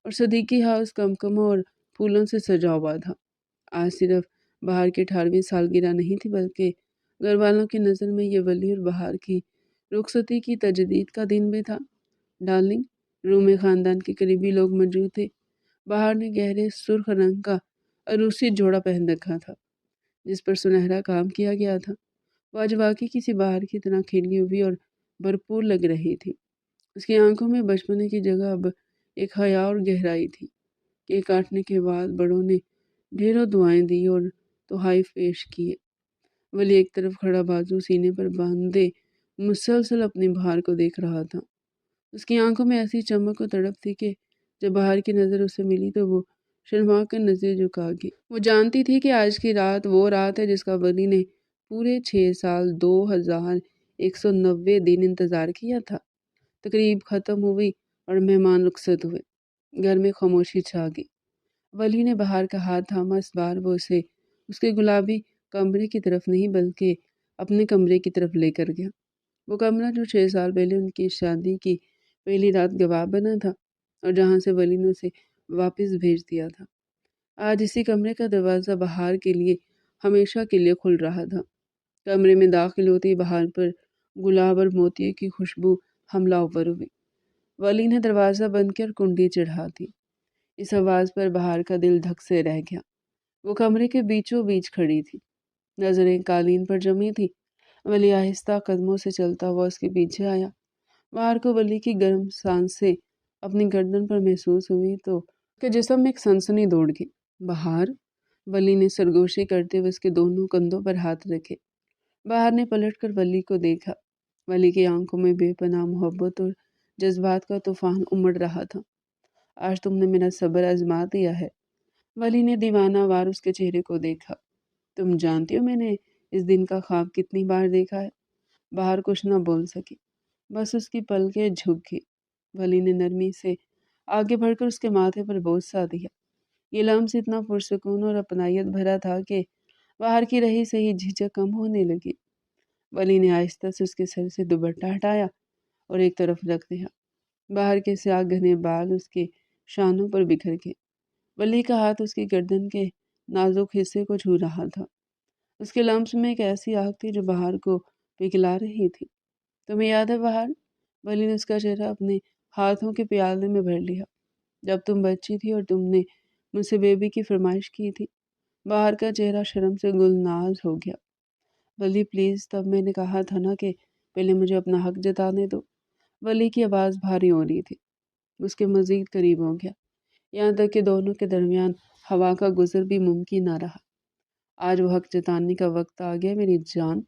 और सदीकी हाउस कमकमों और फूलों से सजा हुआ था। आज सिर्फ बहार की 18वीं सालगिरह नहीं थी, बल्कि घर वालों की नज़र में ये वली और बहार की रुखसती की तजदीद का दिन भी था। डार्लिंग, रूम में ख़ानदान के करीबी लोग मौजूद थे। बहार ने गहरे सुर्ख रंग का अरूसी जोड़ा पहन रखा था, जिस पर सुनहरा काम किया गया था। वो आज वाकई किसी बहार की तरह खिली हुई और भरपूर लग रही थी। उसकी आंखों में बचपने की जगह अब एक हया और गहराई थी। केक काटने के बाद बड़ों ने ढेरों दुआएं दी और तोहफे पेश किए। वली एक तरफ खड़ा बाजू सीने पर बांधे मुसलसल अपनी बहार को देख रहा था। उसकी आंखों में ऐसी चमक और तड़प थी कि जब बहार की नज़र उससे मिली तो वो शर्मा कर नजरें झुका गई। वो जानती थी कि आज की रात वो रात है जिसका वली ने पूरे 6 साल 2190 दिन इंतज़ार किया था। तकरीब ख़त्म हुई और मेहमान रुखसत हुए। घर में खामोशी छा गई। वली ने बहार का हाथ थामा। इस बार वो उसे उसके गुलाबी कमरे की तरफ नहीं, बल्कि अपने कमरे की तरफ लेकर गया। वो कमरा जो 6 साल पहले उनकी शादी की पहली रात गवाह बना था और जहाँ से वली ने उसे वापस भेज दिया था। आज इसी कमरे का दरवाज़ा बहार के लिए हमेशा के लिए खुल रहा था। कमरे में दाखिल होते ही बहार पर गुलाब और मोतिये की खुशबू हमला अवर हुई। वली ने दरवाज़ा बंद कर कुंडी चढ़ा दी। इस आवाज़ पर बहार का दिल धक से रह गया। वो कमरे के बीचों बीच खड़ी थी, नजरें कालीन पर जमी थी। वली आहिस्ता कदमों से चलता हुआ उसके पीछे आया। बहार को वली की गर्म सांसें अपनी गर्दन पर महसूस हुई तो उसके जिस्म में एक सनसनी दौड़ गई। बहार, वली ने सरगोशी करते हुए उसके दोनों कंधों पर हाथ रखे। बहार ने पलटकर वली को देखा। वली की आंखों में बेपनाह मोहब्बत और जज्बात का तूफान उमड़ रहा था। आज तुमने मेरा सब्र आजमा दिया है। वली ने दीवाना वार उसके चेहरे को देखा। तुम जानती हो मैंने इस दिन का ख्वाब कितनी बार देखा है। बाहर कुछ ना बोल सकी, बस उसकी पलकें झुक गई। वली ने नरमी से आगे बढ़कर उसके माथे पर बोझ सा दिया। ये लम्स इतना पुरसकून और अपनायत भरा था कि बाहर की रही सही झिझक कम होने लगी। वली ने आहिस्ता से उसके सर से दुपट्टा हटाया और एक तरफ रख दिया। बाहर के स्याह घने बाल उसके शानों पर बिखर गए। वली का हाथ उसकी गर्दन के नाजुक हिस्से को छू रहा था। उसके लम्स में एक ऐसी आग थी जो बहार को पिघला रही थी। तुम्हें याद है बहार? वली ने उसका चेहरा अपने हाथों के प्याले में भर लिया। जब तुम बच्ची थी और तुमने मुझसे बेबी की फरमाइश की थी। बहार का चेहरा शर्म से गुलनाज हो गया। वली प्लीज़, तब मैंने कहा था ना कि पहले मुझे अपना हक जताने दो। वली की आवाज़ भारी हो रही थी। उसके मज़ीद करीब हो गया, यहाँ तक कि दोनों के दरमियान हवा का गुजर भी मुमकिन ना रहा। आज वो हक जताने का वक्त आ गया मेरी जान।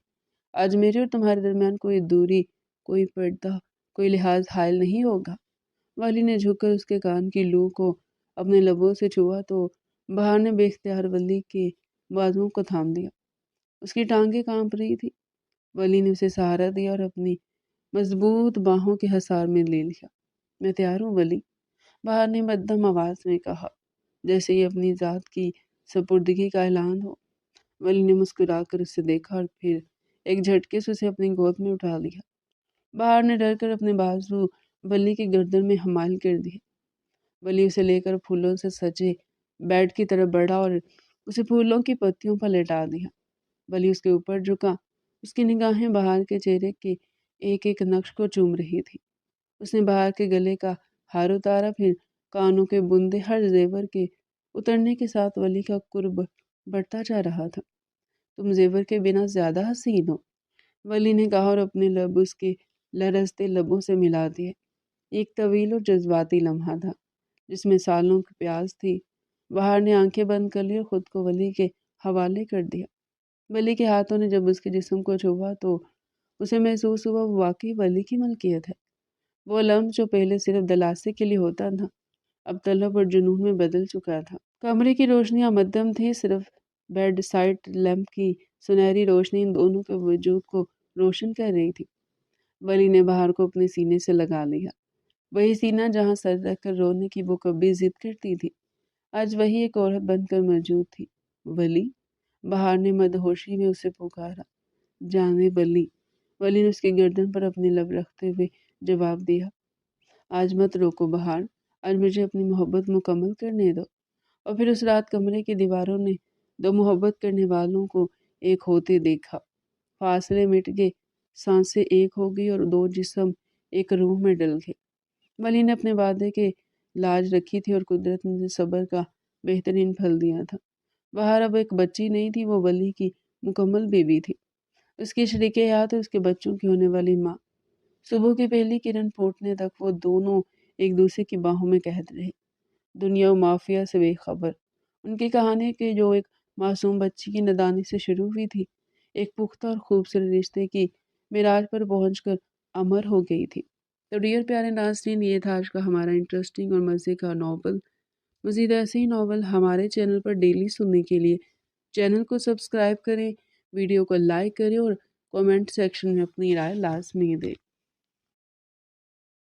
आज मेरे और तुम्हारे दरमियान कोई दूरी, कोई पर्दा, कोई लिहाज हायल नहीं होगा। वाली ने झुककर उसके कान की लू को अपने लबों से छुआ तो बहार ने बेख्तियार वली के बाजुओं को थाम दिया। उसकी टांगें कांप रही थी। वली ने उसे सहारा दिया और अपनी मजबूत बाहों के हसार में ले लिया। मैं तैयार हूँ वली, बहार ने मध्यम आवाज में कहा, जैसे ये अपनी जात की सपुर्दगी का ऐलान हो। वली ने मुस्कुराकर उसे देखा और फिर एक झटके से उसे अपनी गोद में उठा लिया। बहार ने डर कर अपने बाजू वली की गर्दन में हमाल कर दिए। वली उसे लेकर फूलों से सजे बेड की तरफ बढ़ा और उसे फूलों की पत्तियों पर लेटा दिया। वली उसके ऊपर झुका। उसकी निगाहें बहार के चेहरे के एक एक नक्श को चूम रही थी। उसने बहार के गले का हार उतारा, फिर कानों के बुंदे, हर जेवर के उतरने के साथ वली का कुर्ब بڑھتا جا رہا تھا۔ تم زیور کے بنا زیادہ حسین ہو، ولی نے کہا اور اپنے لب اس کے لرزتے لبوں سے ملا دیے۔ ایک طویل اور جذباتی لمحہ تھا جس میں سالوں کی پیاس تھی۔ بہار نے آنکھیں بند کر لی اور خود کو ولی کے حوالے کر دیا۔ ولی کے ہاتھوں نے جب اس کے جسم کو چھوا تو اسے محسوس ہوا وہ واقعی ولی کی ملکیت ہے۔ وہ لمس جو پہلے صرف دلاسے کے لیے ہوتا تھا اب طلب اور جنون میں بدل چکا تھا۔ کمرے کی روشنیاں مدھم تھی، صرف بیڈ سائڈ لیمپ کی سنہری روشنی ان دونوں کے وجود کو روشن کر رہی تھی۔ ولی نے بہار کو اپنے سینے سے لگا لیا۔ وہی سینہ جہاں سر رکھ کر رونے کی وہ کبھی ضد کرتی تھی، آج وہی ایک عورت بن کر موجود تھی۔ ولی، بہار نے مدہوشی میں اسے پکارا۔ جانے ولی۔ ولی نے اس کی گردن پر اپنے لب رکھتے ہوئے جواب دیا۔ آج مت روکو بہار، آج مجھے اپنی محبت مکمل کرنے دو۔ اور پھر اس رات کمرے کی دیواروں نے دو محبت کرنے والوں کو ایک ہوتے دیکھا۔ فاصلے مٹ گئے، سانسیں ایک ہو گئی اور دو جسم ایک روح میں ڈل گئے۔ ولی نے اپنے وعدے کے لاج رکھی تھی اور قدرت نے صبر کا بہترین پھل دیا تھا۔ بہار اب ایک بچی نہیں تھی، وہ ولی کی مکمل بیوی تھی، اس کی شریک حیات اور اس کے بچوں کی ہونے والی ماں۔ صبح کی پہلی کرن پھوٹنے تک وہ دونوں ایک دوسرے کی باہوں میں قید رہے، دنیا و مافیا سے بے خبر۔ ان کی کہانی کہ جو ایک معصوم بچی کی نادانی سے شروع ہوئی تھی، ایک پختہ اور خوبصورت رشتے کی معراج پر پہنچ کر امر ہو گئی تھی۔ تو ڈیئر پیارے ناظرین، یہ تھا آج کا ہمارا انٹرسٹنگ اور مزے کا ناول۔ مزید ایسے ہی ناول ہمارے چینل پر ڈیلی سننے کے لیے چینل کو سبسکرائب کریں، ویڈیو کو لائک کریں اور کومنٹ سیکشن میں اپنی رائے لازمی دیں۔